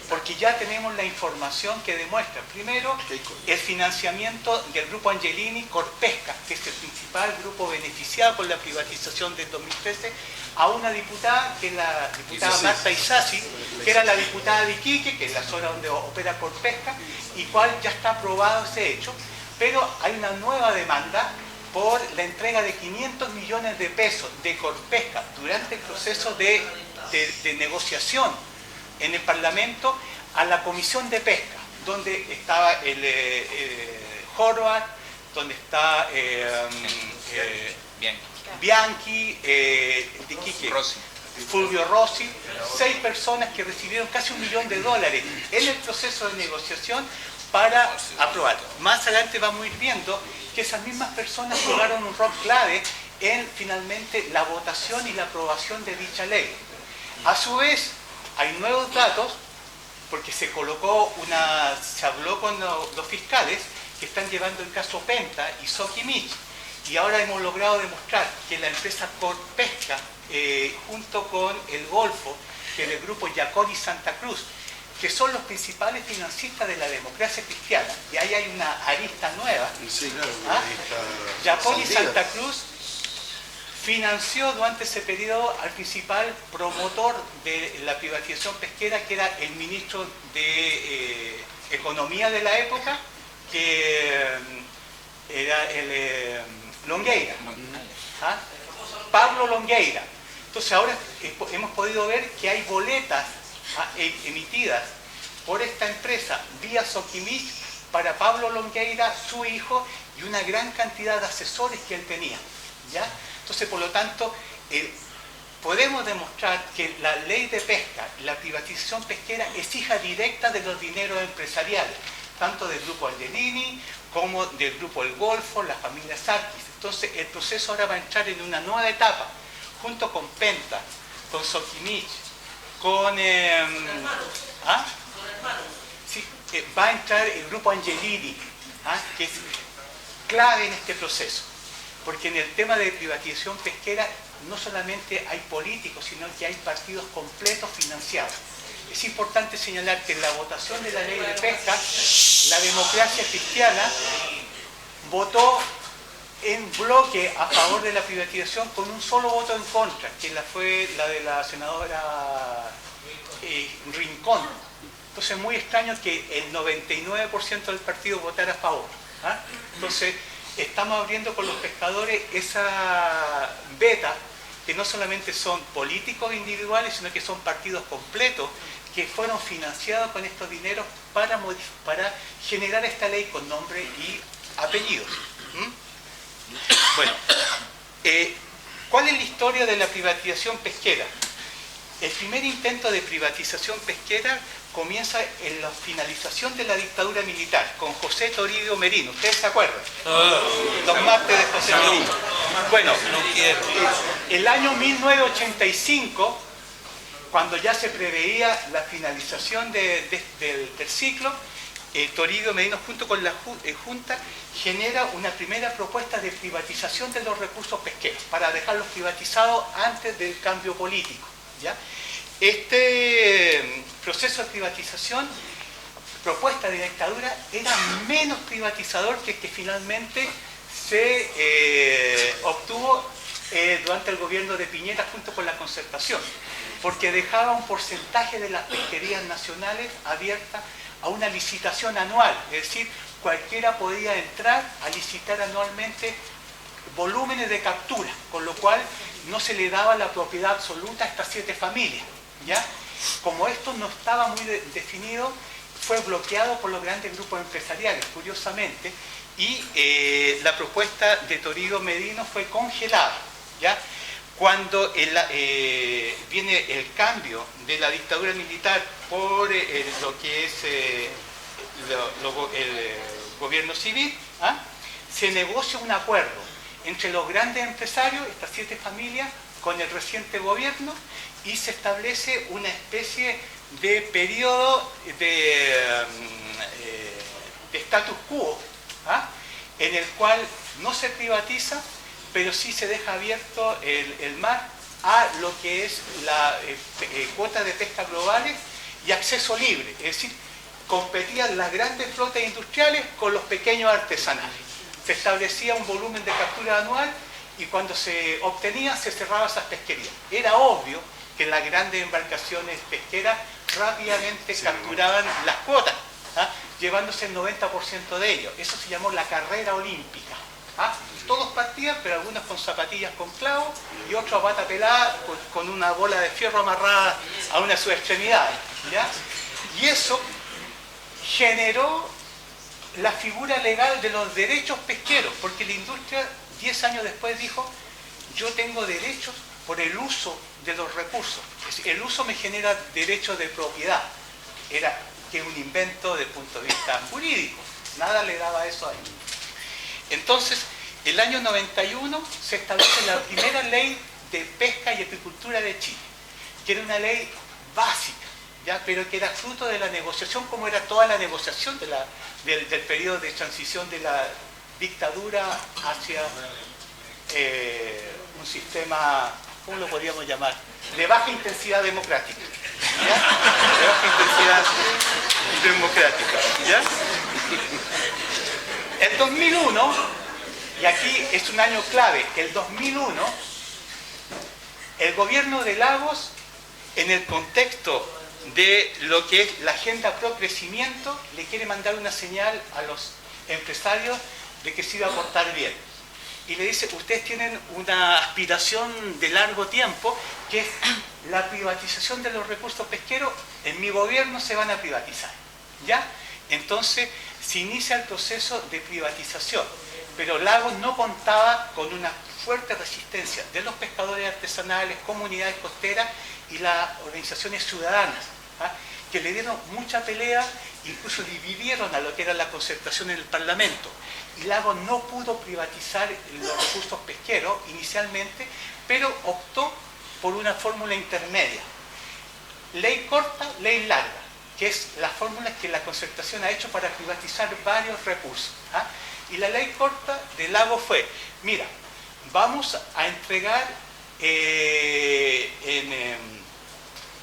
porque ya tenemos la información que demuestra, primero, el financiamiento del grupo Angelini Corpesca, que es el principal grupo beneficiado con la privatización del 2013, a una diputada, que es la diputada Marta Isasi, que era la diputada de Iquique, que es la zona donde opera Corpesca, y cual ya está aprobado ese hecho, pero hay una nueva demanda por la entrega de 500 millones de pesos de Corpesca durante el proceso de negociación en el Parlamento a la Comisión de Pesca, donde estaba el Horvath, donde está Bianchi, de Quique, Fulvio Rossi, 6 personas que recibieron casi $1 millón en el proceso de negociación para aprobar. Más adelante vamos a ir viendo que esas mismas personas jugaron un rol clave en finalmente la votación y la aprobación de dicha ley. A su vez, hay nuevos datos, porque se habló con los fiscales que están llevando el caso Penta y Sokimich, y ahora hemos logrado demostrar que la empresa Corpesca, junto con el Golfo, que es el grupo Yacori Santa Cruz, que son los principales financistas de la democracia cristiana, y ahí hay una arista nueva. Sí, claro, Yacori Santa Cruz financió durante ese periodo al principal promotor de la privatización pesquera, que era el ministro de Economía de la época, que era el Longueira, Pablo Longueira. Entonces ahora hemos podido ver que hay boletas emitidas por esta empresa vía Sokimich para Pablo Longueira, su hijo, y una gran cantidad de asesores que él tenía, ¿ya? Entonces, por lo tanto, podemos demostrar que la ley de pesca, la privatización pesquera, es hija directa de los dineros empresariales, tanto del grupo Angelini como del grupo El Golfo, la familia Sarkis. Entonces, el proceso ahora va a entrar en una nueva etapa, junto con Penta, con Sokimich, con... Sí, va a entrar el grupo Angelini, que es clave en este proceso. Porque en el tema de privatización pesquera no solamente hay políticos, sino que hay partidos completos financiados. Es importante señalar que en la votación de la ley de pesca, la democracia cristiana votó en bloque a favor de la privatización con un solo voto en contra, que fue la de la senadora Rincón. Entonces es muy extraño que el 99% del partido votara a favor. Entonces, estamos abriendo con los pescadores esa beta, que no solamente son políticos individuales, sino que son partidos completos que fueron financiados con estos dineros para generar esta ley con nombre y apellidos. Bueno, ¿cuál es la historia de la privatización pesquera? El primer intento de privatización pesquera comienza en la finalización de la dictadura militar, con José Toribio Merino. ¿Ustedes se acuerdan? Los martes de José Merino. Bueno, el año 1985, cuando ya se preveía la finalización del ciclo, Toribio Medino junto con la Junta genera una primera propuesta de privatización de los recursos pesqueros para dejarlos privatizados antes del cambio político, ¿ya? Este proceso de privatización, propuesta de dictadura, era menos privatizador que el que finalmente se obtuvo durante el gobierno de Piñera junto con la Concertación, porque dejaba un porcentaje de las pesquerías nacionales abiertas a una licitación anual, es decir, cualquiera podía entrar a licitar anualmente volúmenes de captura, con lo cual no se le daba la propiedad absoluta a estas 7 familias, ¿ya? Como esto no estaba muy definido, fue bloqueado por los grandes grupos empresariales, curiosamente, y la propuesta de Toribio Medino fue congelada, ¿ya? Cuando viene el cambio de la dictadura militar por lo que es el gobierno civil, se negocia un acuerdo entre los grandes empresarios, estas 7 familias, con el reciente gobierno, y se establece una especie de periodo de status quo, en el cual no se privatiza, pero sí se deja abierto el mar a lo que es la cuota de pesca globales y acceso libre, es decir, competían las grandes flotas industriales con los pequeños artesanales. Se establecía un volumen de captura anual y cuando se obtenía se cerraba esas pesquerías. Era obvio que las grandes embarcaciones pesqueras rápidamente capturaban las cuotas, llevándose el 90% de ellos. Eso se llamó la carrera olímpica. Todos partían, pero algunos con zapatillas con clavos y otros a pata pelada con una bola de fierro amarrada a una de sus extremidades, ¿ya? Y eso generó la figura legal de los derechos pesqueros, porque la industria 10 años después dijo: yo tengo derechos por el uso de los recursos. Es decir, el uso me genera derechos de propiedad. Era que un invento desde el punto de vista jurídico. Nada le daba eso a ellos. Entonces, el año 91 se establece la primera ley de pesca y apicultura de Chile, que era una ley básica, ¿ya? Pero que era fruto de la negociación, como era toda la negociación del periodo de transición de la dictadura hacia un sistema, ¿cómo lo podríamos llamar?, de baja intensidad democrática, ¿ya? De baja intensidad democrática, ¿ya? El 2001, y aquí es un año clave, el 2001, el gobierno de Lagos, en el contexto de lo que es la agenda pro crecimiento, le quiere mandar una señal a los empresarios de que se iba a portar bien. Y le dice: ustedes tienen una aspiración de largo tiempo, que es la privatización de los recursos pesqueros. En mi gobierno se van a privatizar, ¿ya? Entonces se inicia el proceso de privatización, pero Lagos no contaba con una fuerte resistencia de los pescadores artesanales, comunidades costeras y las organizaciones ciudadanas, que le dieron mucha pelea, incluso dividieron a lo que era la concertación en el Parlamento. Y Lagos no pudo privatizar los recursos pesqueros inicialmente, pero optó por una fórmula intermedia. Ley corta, ley larga, que es la fórmula que la concertación ha hecho para privatizar varios recursos. Y la ley corta de Lagos fue: mira, vamos a entregar en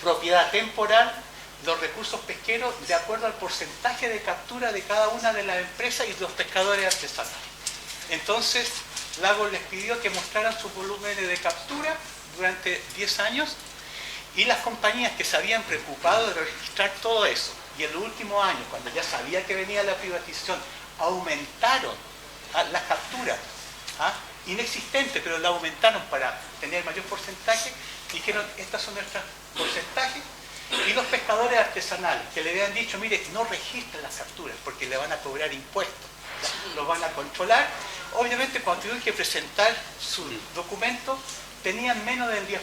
propiedad temporal los recursos pesqueros de acuerdo al porcentaje de captura de cada una de las empresas y de los pescadores artesanales. Entonces, Lagos les pidió que mostraran sus volúmenes de captura durante 10 años, y las compañías que se habían preocupado de registrar todo eso, y en los últimos años, cuando ya sabía que venía la privatización, aumentaron las capturas, inexistentes, pero la aumentaron para tener mayor porcentaje. Dijeron: estos son nuestros porcentajes. Y los pescadores artesanales, que le habían dicho: mire, no registren las capturas porque le van a cobrar impuestos, los van a controlar. Obviamente, cuando tuvieron que presentar su documento, tenían menos del 10%.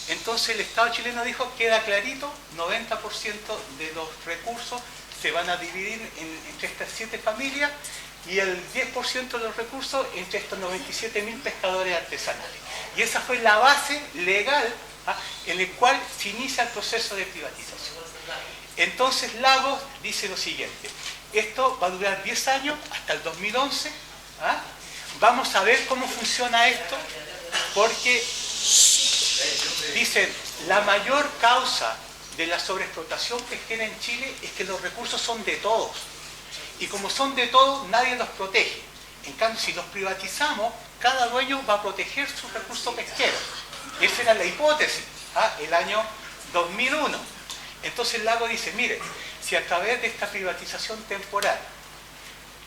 Entonces el Estado chileno dijo: queda clarito, 90% de los recursos se van a dividir entre estas 7 familias, y el 10% de los recursos entre estos 97.000 pescadores artesanales. Y esa fue la base legal en el cual se inicia el proceso de privatización. Entonces Lagos dice lo siguiente, esto va a durar 10 años hasta el 2011, ¿ah? Vamos a ver cómo funciona esto, porque dicen, la mayor causa de la sobreexplotación pesquera en Chile es que los recursos son de todos, y como son de todos, nadie los protege. En cambio, si los privatizamos, cada dueño va a proteger su recurso pesquero. Esa era la hipótesis, ¿ah? El año 2001. Entonces Lago dice, mire, si a través de esta privatización temporal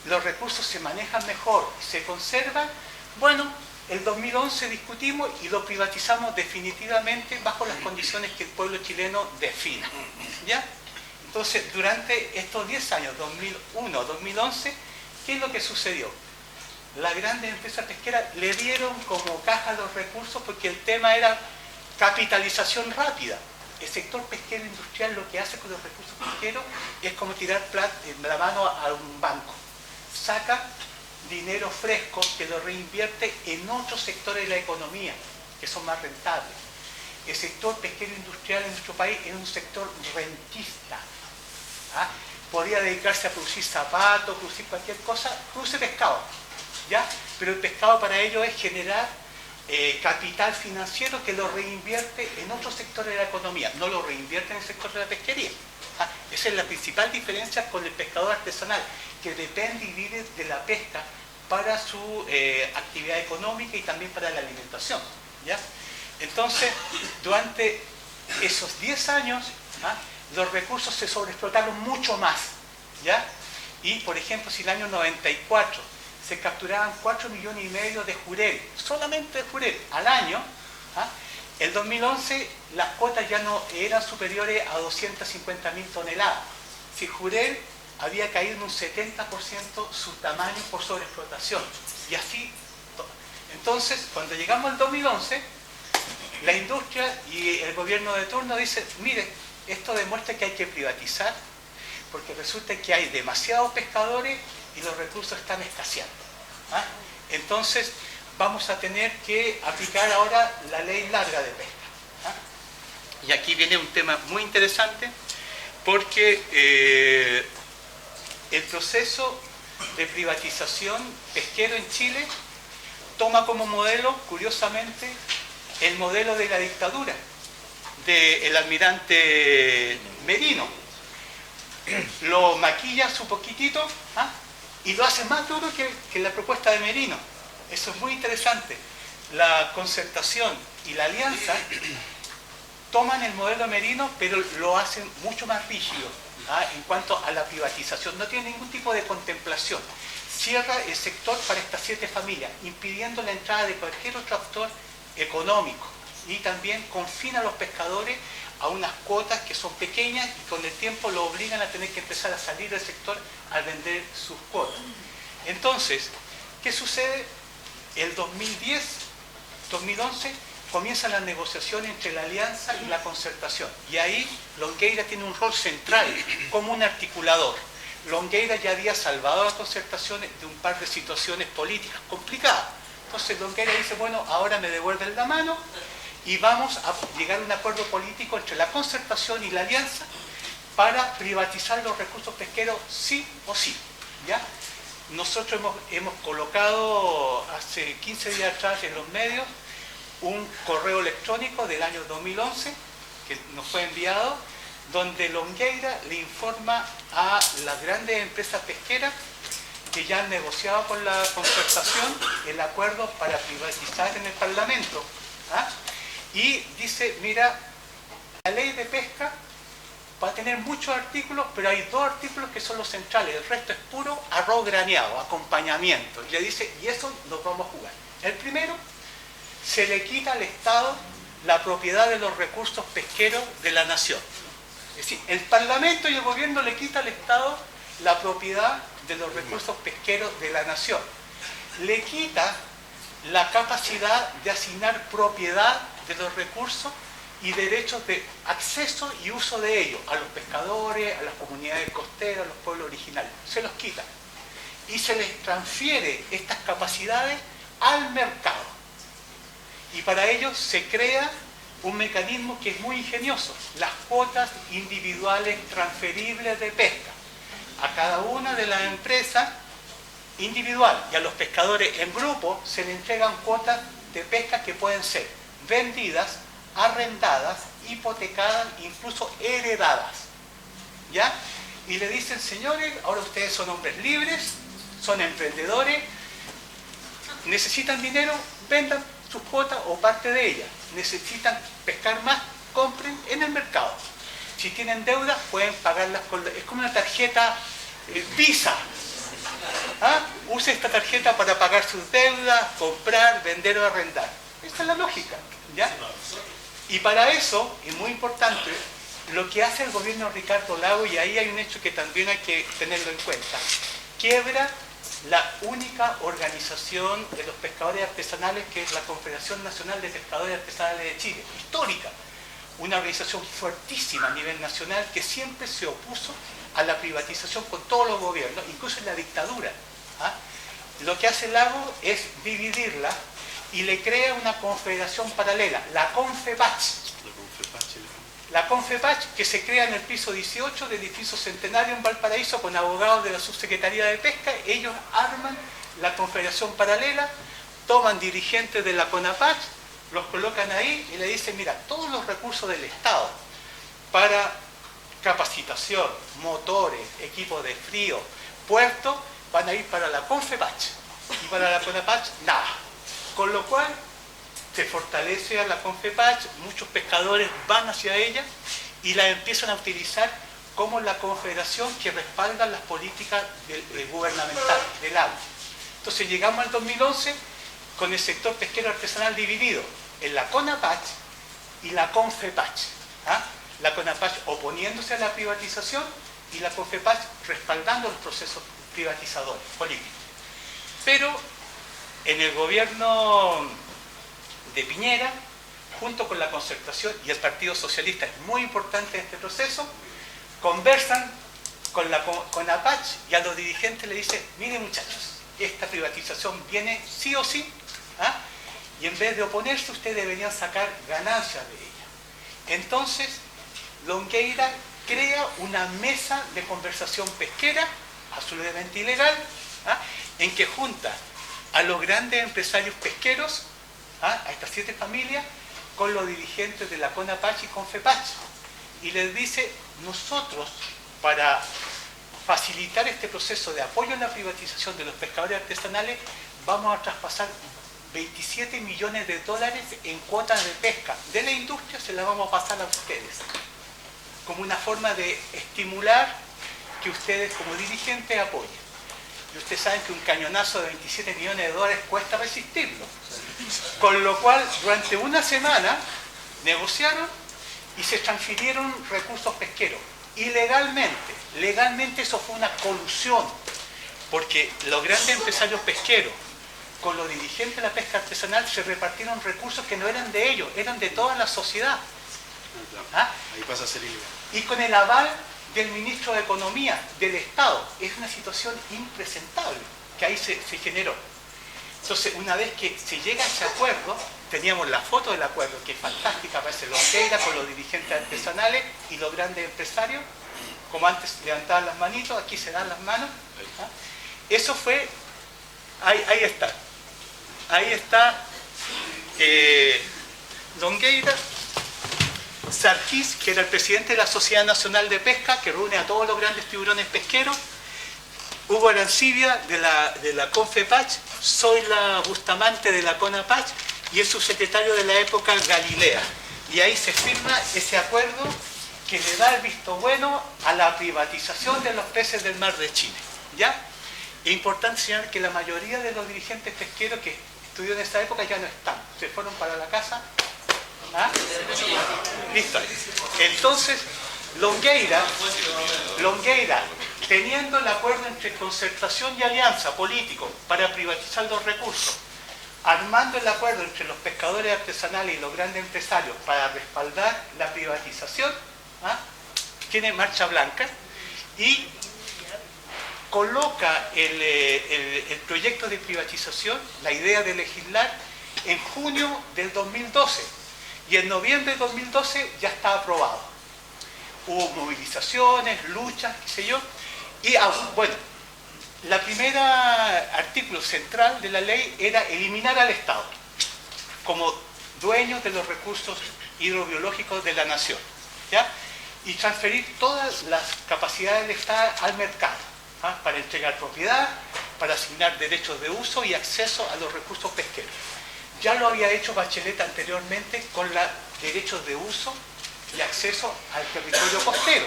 los recursos se manejan mejor, se conservan, bueno, el 2011 discutimos y lo privatizamos definitivamente bajo las condiciones que el pueblo chileno defina, ¿ya? Entonces, durante estos 10 años, 2001-2011, ¿qué es lo que sucedió? Las grandes empresas pesqueras le dieron como caja los recursos porque el tema era capitalización rápida. El sector pesquero industrial lo que hace con los recursos pesqueros es como tirar la mano a un banco. Saca dinero fresco que lo reinvierte en otros sectores de la economía que son más rentables. El sector pesquero industrial en nuestro país es un sector rentista. ¿Ah? Podría dedicarse a producir zapatos, producir cualquier cosa, produce pescado, ¿ya? Pero el pescado para ello es generar capital financiero que lo reinvierte en otros sectores de la economía, no lo reinvierte en el sector de la pesquería. ¿Ah? Esa es la principal diferencia con el pescador artesanal, que depende y vive de la pesca para su actividad económica y también para la alimentación, ¿ya? Entonces, durante esos 10 años, ¿ah? Los recursos se sobreexplotaron mucho más, ¿ya? Y, por ejemplo, si en el año 94 se capturaban 4,5 millones de jurel, solamente de jurel, al año, ¿ah? El 2011 las cuotas ya no eran superiores a 250.000 toneladas. Si jurel había caído en un 70% su tamaño por sobreexplotación. Y así, entonces, cuando llegamos al 2011, la industria y el gobierno de turno dicen, mire, esto demuestra que hay que privatizar, porque resulta que hay demasiados pescadores y los recursos están escaseando. ¿Ah? Entonces, vamos a tener que aplicar ahora la ley larga de pesca. ¿Ah? Y aquí viene un tema muy interesante, porque el proceso de privatización pesquero en Chile toma como modelo, curiosamente, el modelo de la dictadura del almirante Merino. Lo maquilla su poquitito, ¿ah? Y lo hace más duro que la propuesta de Merino. Eso es muy interesante. La Concertación y la Alianza toman el modelo Merino, pero lo hacen mucho más rígido, ¿ah? En cuanto a la privatización. No tiene ningún tipo de contemplación. Cierra el sector para estas 7 familias, impidiendo la entrada de cualquier otro actor económico. Y también confina a los pescadores a unas cuotas que son pequeñas y con el tiempo lo obligan a tener que empezar a salir del sector al vender sus cuotas. Entonces, ¿qué sucede? El 2010, 2011, comienzan las negociaciones entre la Alianza y la Concertación. Y ahí Longueira tiene un rol central como un articulador. Longueira ya había salvado a la Concertación de un par de situaciones políticas complicadas. Entonces Longueira dice, bueno, ahora me devuelven la mano y vamos a llegar a un acuerdo político entre la Concertación y la Alianza para privatizar los recursos pesqueros sí o sí, ¿ya? Nosotros hemos colocado hace 15 días atrás en los medios un correo electrónico del año 2011 que nos fue enviado, donde Longueira le informa a las grandes empresas pesqueras que ya han negociado con la Concertación el acuerdo para privatizar en el Parlamento. ¿Ah? Y dice, mira, la ley de pesca va a tener muchos artículos, pero hay 2 artículos que son los centrales, el resto es puro arroz graneado, acompañamiento. Y le dice, y eso nos vamos a jugar. El primero, se le quita al Estado la propiedad de los recursos pesqueros de la nación. Es decir, el Parlamento y el gobierno le quita al Estado la propiedad de los recursos pesqueros de la nación. Le quita la capacidad de asignar propiedad de los recursos y derechos de acceso y uso de ellos a los pescadores, a las comunidades costeras, a los pueblos originarios. Se los quita. Y se les transfiere estas capacidades al mercado. Y para ello se crea un mecanismo que es muy ingenioso, las cuotas individuales transferibles de pesca a cada una de las empresas individual, y a los pescadores en grupo se le entregan cuotas de pesca que pueden ser vendidas, arrendadas, hipotecadas, incluso heredadas, ¿ya? Y le dicen, señores, ahora ustedes son hombres libres, son emprendedores, necesitan dinero, vendan sus cuotas o parte de ellas. Necesitan pescar más, compren en el mercado. Si tienen deudas, pueden pagarlas con... Es como una tarjeta Visa. ¿Ah? Use esta tarjeta para pagar sus deudas, comprar, vender o arrendar. Esa es la lógica, ¿ya? Y para eso, es muy importante, lo que hace el gobierno de Ricardo Lagos, y ahí hay un hecho que también hay que tenerlo en cuenta, quiebra la única organización de los pescadores artesanales, que es la Confederación Nacional de Pescadores Artesanales de Chile, histórica, una organización fuertísima a nivel nacional que siempre se opuso a la privatización con todos los gobiernos, incluso en la dictadura. ¿Ah? Lo que hace Lagos es dividirla y le crea una confederación paralela, la CONFEPACH. La CONFEPACH, que se crea en el piso 18 del edificio Centenario en Valparaíso con abogados de la Subsecretaría de Pesca. Ellos arman la confederación paralela, toman dirigentes de la CONAPACH, los colocan ahí y le dicen, mira, todos los recursos del Estado para capacitación, motores, equipos de frío, puertos, van a ir para la CONFEPACH. Y para la CONAPACH, nada. Con lo cual, se fortalece a la CONFEPACH, muchos pescadores van hacia ella y la empiezan a utilizar como la confederación que respalda las políticas gubernamentales del agua. Entonces llegamos al 2011 con el sector pesquero artesanal dividido en la CONAPACH y la CONFEPACH. ¿Ah? La CONAPACH oponiéndose a la privatización y la CONFEPACH respaldando los procesos privatizadores políticos. Pero en el gobierno de Piñera, junto con la Concertación y el Partido Socialista, es muy importante este proceso, conversan con la CONAPACH y a los dirigentes le dicen, miren muchachos, esta privatización viene sí o sí, ¿ah? Y en vez de oponerse, ustedes deberían sacar ganancias de ella. Entonces, Longueira crea una mesa de conversación pesquera, absolutamente ilegal, ¿ah? En que junta a los grandes empresarios pesqueros, ¿ah? A estas 7 familias, con los dirigentes de la CONAPACH y CONFEPACH. Y les dice, nosotros, para facilitar este proceso de apoyo a la privatización de los pescadores artesanales, vamos a traspasar 27 millones de dólares en cuotas de pesca de la industria, se las vamos a pasar a ustedes, como una forma de estimular que ustedes como dirigentes apoyen. Y ustedes saben que un cañonazo de 27 millones de dólares cuesta resistirlo. Con lo cual, durante una semana, negociaron y se transfirieron recursos pesqueros. Ilegalmente. Legalmente eso fue una colusión. Porque los grandes empresarios pesqueros, con los dirigentes de la pesca artesanal, se repartieron recursos que no eran de ellos, eran de toda la sociedad. ¿Ah? Ahí pasa a ser ilegal. Y con el aval del ministro de Economía, del Estado. Es una situación impresentable que ahí se generó. Entonces, una vez que se llega a ese acuerdo, teníamos la foto del acuerdo, que es fantástica, aparece Longueira con los dirigentes artesanales y los grandes empresarios, como antes levantaban las manitos, aquí se dan las manos. ¿Ah? Eso fue, ahí está. Ahí está Longueira, Sarkis, que era el presidente de la Sociedad Nacional de Pesca, que reúne a todos los grandes tiburones pesqueros, Hugo Arancibia de la CONFEPACH, Zoila Bustamante de la CONAPACH y el subsecretario de la época, Galilea. Y ahí se firma ese acuerdo que le da el visto bueno a la privatización de los peces del mar de Chile. ¿Ya? Es importante señalar que la mayoría de los dirigentes pesqueros que estuvieron en esa época ya no están, se fueron para la casa. ¿Ah? Listo. Entonces, Longueira, teniendo el acuerdo entre concertación y alianza político para privatizar los recursos, armando el acuerdo entre los pescadores artesanales y los grandes empresarios para respaldar la privatización, ¿ah? Tiene marcha blanca y coloca el proyecto de privatización, la idea de legislar, en junio del 2012. y en noviembre de 2012 ya está aprobado. Hubo movilizaciones, luchas, qué sé yo, y bueno, la primera artículo central de la ley era eliminar al Estado como dueño de los recursos hidrobiológicos de la nación, ¿ya? Y transferir todas las capacidades del Estado al mercado, ¿ah? Para entregar propiedad, para asignar derechos de uso y acceso a los recursos pesqueros. Ya lo había hecho Bachelet anteriormente con los derechos de uso y acceso al territorio costero.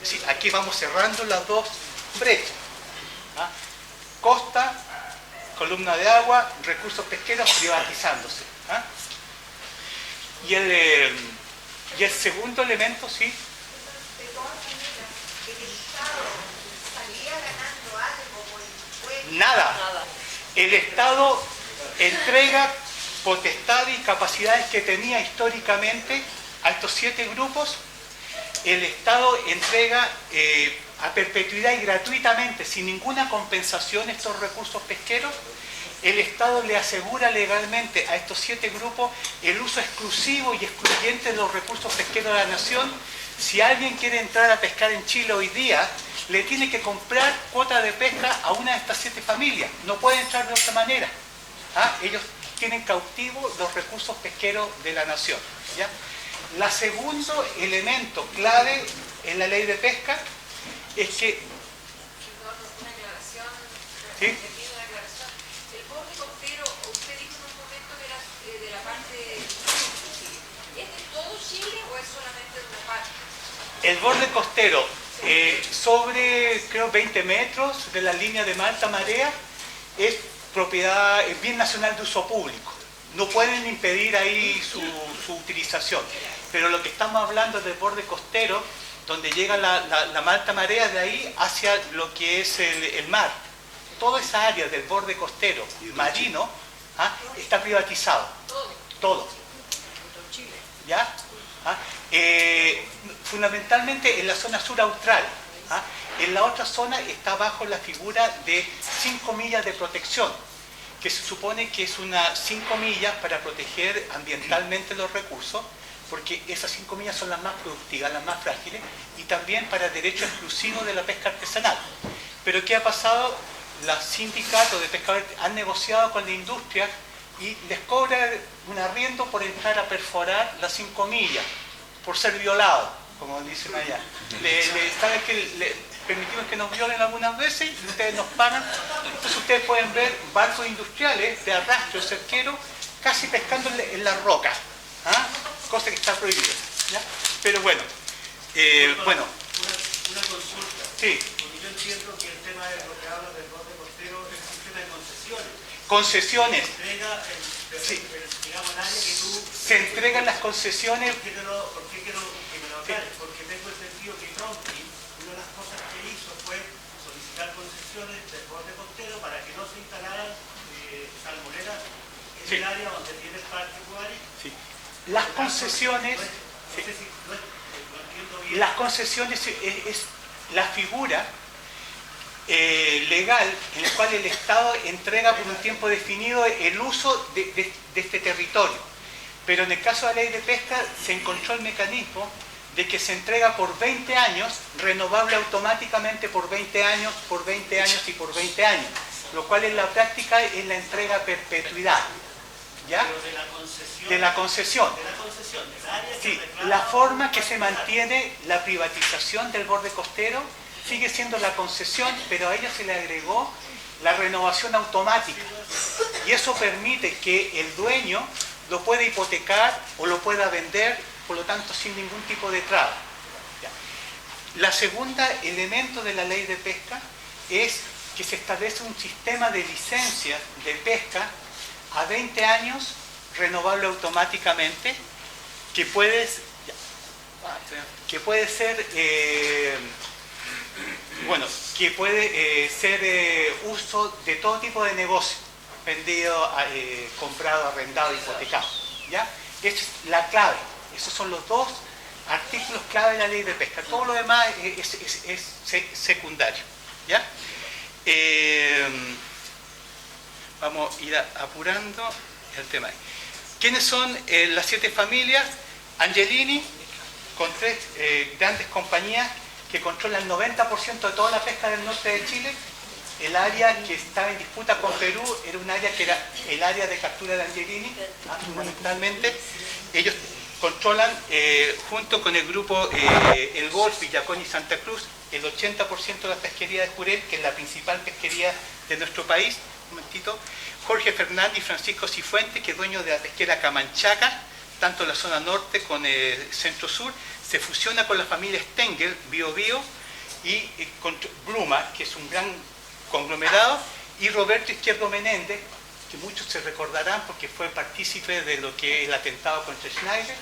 Es decir, aquí vamos cerrando las dos brechas, ¿ah? Costa, columna de agua, recursos pesqueros privatizándose, ¿ah? Y el segundo elemento, sí. De todas maneras, el Estado salía ganando algo por el impuesto. Nada. El Estado entrega potestad y capacidades que tenía históricamente a estos 7 grupos. El Estado entrega a perpetuidad y gratuitamente, sin ninguna compensación, estos recursos pesqueros. El Estado le asegura legalmente a estos 7 grupos el uso exclusivo y excluyente de los recursos pesqueros de la nación. Si alguien quiere entrar a pescar en Chile hoy día, le tiene que comprar cuota de pesca a una de estas 7 familias. No puede entrar de otra manera, ¿ah? Ellos tienen cautivos los recursos pesqueros de la nación, ¿ya? El segundo elemento clave en la ley de pesca es que... Una aclaración. ¿Sí? Una aclaración. El borde costero, usted dijo en un momento que era de la parte de Chile. ¿Es de todo Chile o es solamente de una parte? El borde costero, sobre creo 20 metros de la línea de alta marea, es propiedad, es bien nacional de uso público. No pueden impedir ahí su utilización. Pero lo que estamos hablando es del borde costero, donde llega la alta marea de ahí hacia lo que es el mar. Toda esa área del borde costero marino, ¿ah? Está privatizado. Todo. ¿Ya? ¿Ah? Fundamentalmente en la zona sur austral. ¿Ah? En la otra zona está bajo la figura de 5 millas de protección, que se supone que es unas 5 millas para proteger ambientalmente los recursos, porque esas 5 millas son las más productivas, las más frágiles, y también para derecho exclusivo de la pesca artesanal. Pero ¿qué ha pasado? Los sindicatos de pescadores han negociado con la industria y les cobran un arriendo por entrar a perforar las 5 millas, por ser violado, como dicen allá. ¿Saben que permitimos que nos violen algunas veces y ustedes nos pagan? Entonces ustedes pueden ver barcos industriales de arrastre cerquero casi pescando en las rocas, ¿ah? Cosa que está prohibida, ¿ya? Pero bueno, Una consulta. Sí. Porque yo entiendo que el tema de lo que habla del borde costero es el sistema de concesiones. Concesiones. Se entrega Sí. digamos, el área que tú... Se entregan las concesiones. ¿Por qué quiero que me lo aclares? Porque tengo entendido que Trompi, una de las cosas que hizo fue solicitar concesiones del borde costero para que no se instalaran salmoneras en Sí. el área donde tiene el parque Guari. Sí. Las concesiones. No sé si lo entiendo bien. Las concesiones es la figura legal en la cual el Estado entrega por un tiempo definido el uso de este territorio. Pero en el caso de la ley de pesca se encontró el mecanismo de que se entrega por 20 años, renovable automáticamente por 20 años, por 20 años y por 20 años, lo cual en la práctica es la entrega a perpetuidad. ¿Ya? Pero de la concesión. De la concesión. De la concesión, del área que Sí, reclama la forma que el se mantiene la privatización del borde costero sigue siendo la concesión, pero a ella se le agregó la renovación automática. Y eso permite que el dueño lo pueda hipotecar o lo pueda vender, por lo tanto sin ningún tipo de traba. Ya. La segunda elemento de la ley de pesca es que se establece un sistema de licencias de pesca a 20 años, renovable automáticamente, que puede ser uso de todo tipo de negocio, vendido, comprado, arrendado, hipotecado, ¿ya? Esa es la clave. Esos son los dos artículos clave de la ley de pesca. Todo lo demás es secundario, ¿ya? Vamos a ir apurando el tema. ¿Quiénes son las 7 familias? Angelini, con 3 grandes compañías que controlan el 90% de toda la pesca del norte de Chile. El área que estaba en disputa con Perú era un área que era el área de captura de Angelini, fundamentalmente. Ellos controlan, junto con el grupo El Golf, Villacón y Santa Cruz, el 80% de la pesquería de Jurel, que es la principal pesquería de nuestro país. Un momentito. Jorge Fernández y Francisco Cifuentes, que es dueño de la pesquera Camanchaca, tanto en la zona norte como en el centro-sur, se fusiona con la familia Stengel, Bio Bio, y con Bluma, que es un gran conglomerado, y Roberto Izquierdo Menéndez, que muchos se recordarán porque fue partícipe de lo que es el atentado contra Schneider.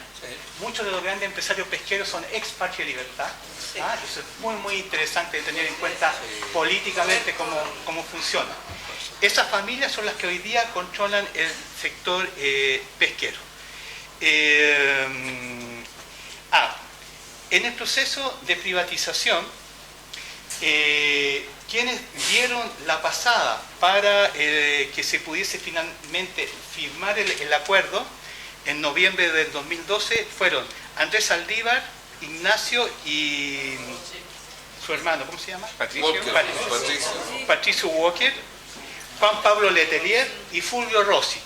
Muchos de los grandes empresarios pesqueros son ex Patria y Libertad. Eso es muy, muy interesante de tener en cuenta políticamente cómo funciona. Esas familias son las que hoy día controlan el sector pesquero. En el proceso de privatización, quienes dieron la pasada para que se pudiese finalmente firmar el acuerdo en noviembre del 2012 fueron Andrés Saldívar, Ignacio y su hermano, ¿cómo se llama? Patricio Walker, Juan Pablo Letelier y Fulvio Rossi.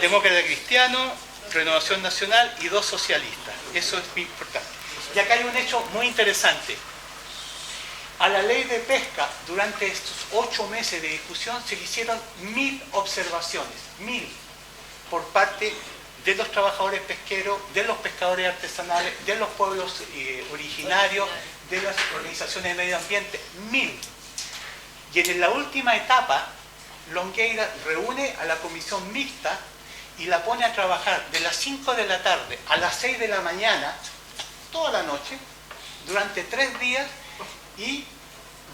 Demócrata Cristiano, Renovación Nacional y 2 socialistas. Eso es muy importante. Y acá hay un hecho muy interesante. A la ley de pesca, durante estos 8 meses de discusión, se le hicieron 1000 observaciones, 1000, por parte de los trabajadores pesqueros, de los pescadores artesanales, de los pueblos originarios, de las organizaciones de medio ambiente, 1000. Y en la última etapa, Longueira reúne a la comisión mixta y la pone a trabajar de las 5 de la tarde a las 6 de la mañana, toda la noche, durante 3 días, y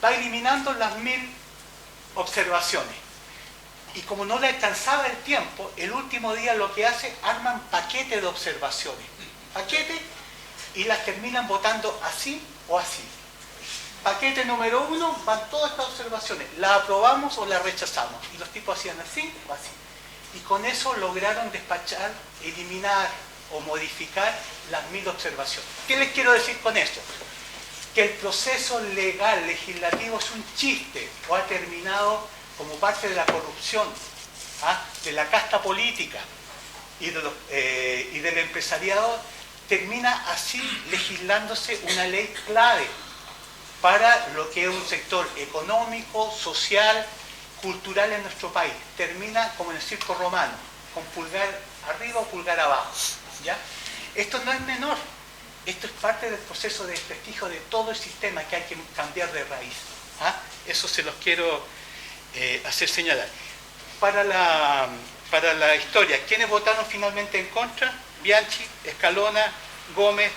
va eliminando las 1000 observaciones. Y como no le alcanzaba el tiempo, el último día lo que hace, arman paquetes de observaciones. Paquetes, y las terminan votando así o así. Paquete número 1, van todas estas observaciones. ¿La aprobamos o la rechazamos? Y los tipos hacían así o así. Y con eso lograron despachar, eliminar o modificar las 1000 observaciones. ¿Qué les quiero decir con esto? Que el proceso legal, legislativo, es un chiste o ha terminado como parte de la corrupción, de la casta política y del empresariado, termina así legislándose una ley clave para lo que es un sector económico, social, cultural en nuestro país. Termina como en el circo romano, con pulgar arriba o pulgar abajo. ¿Ya? Esto no es menor. Esto es parte del proceso de desprestigio de todo el sistema que hay que cambiar de raíz. Eso se los quiero hacer señalar. Para la historia, ¿quiénes votaron finalmente en contra? Bianchi, Escalona, Gómez,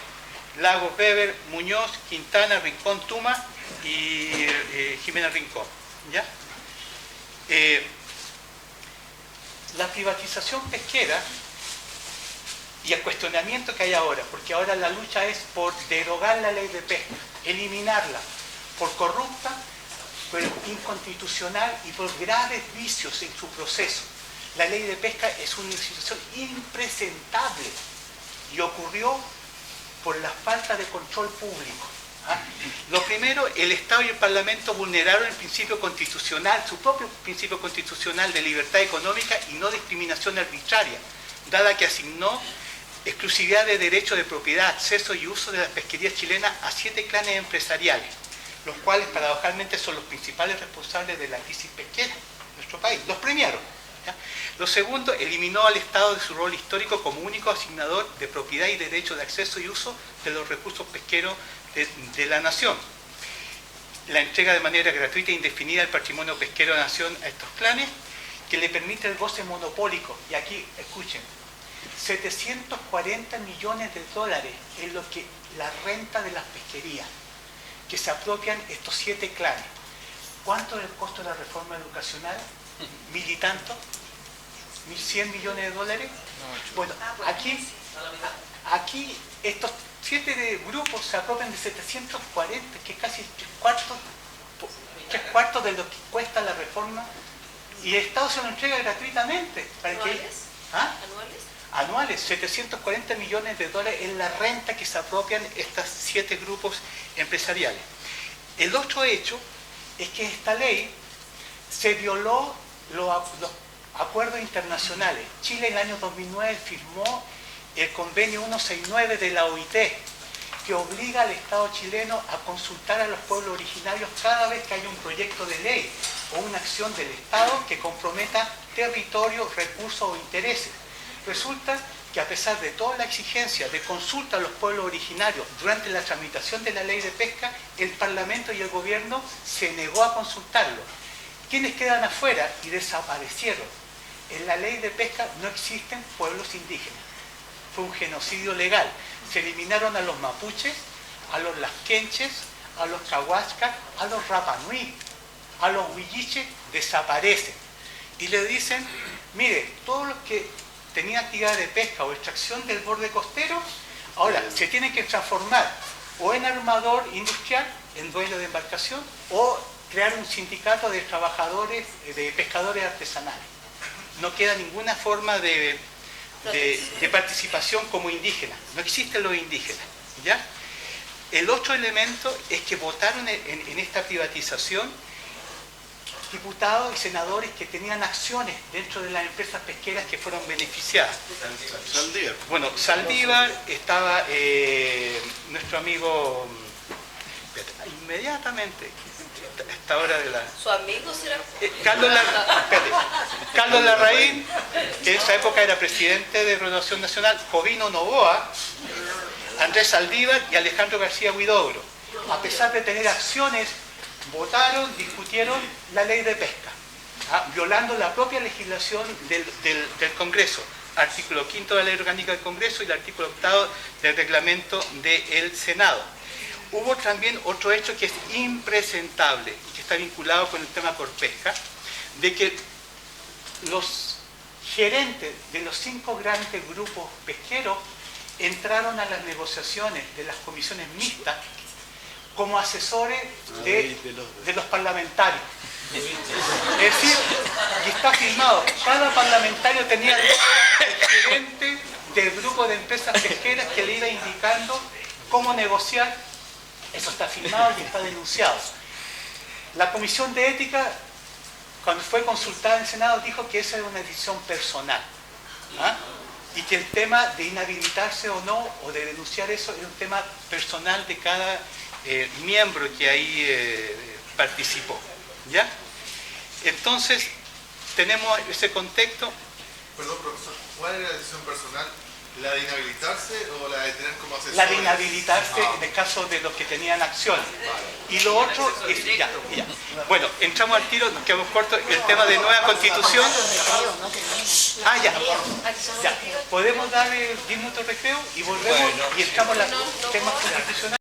Lagos, Weber, Muñoz, Quintana, Rincón, Tuma y Jimena Rincón. ¿Ya? La privatización pesquera y el cuestionamiento que hay ahora, porque ahora la lucha es por derogar la ley de pesca, eliminarla, por corrupta, por inconstitucional y por graves vicios en su proceso. La ley de pesca es una situación impresentable y ocurrió por la falta de control público. Lo primero, el Estado y el Parlamento vulneraron el principio constitucional, su propio principio constitucional de libertad económica y no discriminación arbitraria, dada que asignó exclusividad de derecho de propiedad, acceso y uso de las pesquerías chilenas a 7 clanes empresariales, los cuales paradojalmente son los principales responsables de la crisis pesquera en nuestro país. Los premiaron. ¿Ya? Lo segundo, eliminó al Estado de su rol histórico como único asignador de propiedad y derecho de acceso y uso de los recursos pesqueros de la nación. La entrega de manera gratuita e indefinida del patrimonio pesquero de la nación a estos clanes, que le permite el goce monopólico. Y aquí, escuchen, 740 millones de dólares es lo que la renta de las pesquerías que se apropian estos 7 clanes. ¿Cuánto es el costo de la reforma educacional? 1000 y tanto, 1100 millones de dólares. Bueno, aquí estos 7 grupos se apropian de 740, que es casi 3/4 de lo que cuesta la reforma, y el Estado se lo entrega gratuitamente. ¿Para ¿Anuales? que, ¿Anuales? anuales, 740 millones de dólares en la renta que se apropian estos 7 grupos empresariales. El otro hecho es que esta ley se violó los acuerdos internacionales. Chile en el año 2009 firmó el convenio 169 de la OIT, que obliga al Estado chileno a consultar a los pueblos originarios cada vez que haya un proyecto de ley o una acción del Estado que comprometa territorio, recursos o intereses. Resulta que a pesar de toda la exigencia de consulta a los pueblos originarios durante la tramitación de la ley de pesca, el Parlamento y el Gobierno se negó a consultarlo. ¿Quiénes quedan afuera y desaparecieron? En la ley de pesca no existen pueblos indígenas. Fue un genocidio legal. Se eliminaron a los mapuches, a los lasquenches, a los cahuascas, a los rapanui, a los huilliches, desaparecen. Y le dicen, mire, todos los que tenían actividad de pesca o extracción del borde costero, ahora se tienen que transformar o en armador industrial, en dueño de embarcación, o crear un sindicato de trabajadores, de pescadores artesanales. No queda ninguna forma de participación como indígena. No existen los indígenas, ¿ya? El otro elemento es que votaron en esta privatización diputados y senadores que tenían acciones dentro de las empresas pesqueras que fueron beneficiadas. Saldívar. Bueno, Saldívar, estaba nuestro amigo, inmediatamente, a esta hora de la... ¿Su amigo será? Carlos Larraín, que en esa época era presidente de Renovación Nacional, Jovino Novoa, Andrés Saldívar y Alejandro García Huidobro. A pesar de tener acciones, votaron, discutieron la ley de pesca, violando la propia legislación del Congreso, artículo 5 de la Ley Orgánica del Congreso y el artículo 8 del reglamento del Senado. Hubo también otro hecho que es impresentable y que está vinculado con el tema por pesca, de que los gerentes de los 5 grandes grupos pesqueros entraron a las negociaciones de las comisiones mixtas como asesores de los parlamentarios. Es decir, y está firmado, cada parlamentario tenía el gerente del grupo de empresas pesqueras que le iba indicando cómo negociar. Eso está firmado y está denunciado. La Comisión de Ética, cuando fue consultada en el Senado, dijo que esa era una decisión personal. Y que el tema de inhabilitarse o no, o de denunciar eso, era un tema personal de cada miembro que ahí participó. ¿Ya? Entonces, tenemos ese contexto. Perdón, profesor, ¿cuál era la decisión personal? ¿La de inhabilitarse o la de tener como asesor? La de inhabilitarse en el caso de los que tenían acciones. Y lo otro es... Ya. Bueno, entramos al tiro, nos quedamos cortos. El tema de nueva constitución. Ya. Podemos dar 10 minutos de recreo y volvemos y entramos a los temas constitucionales.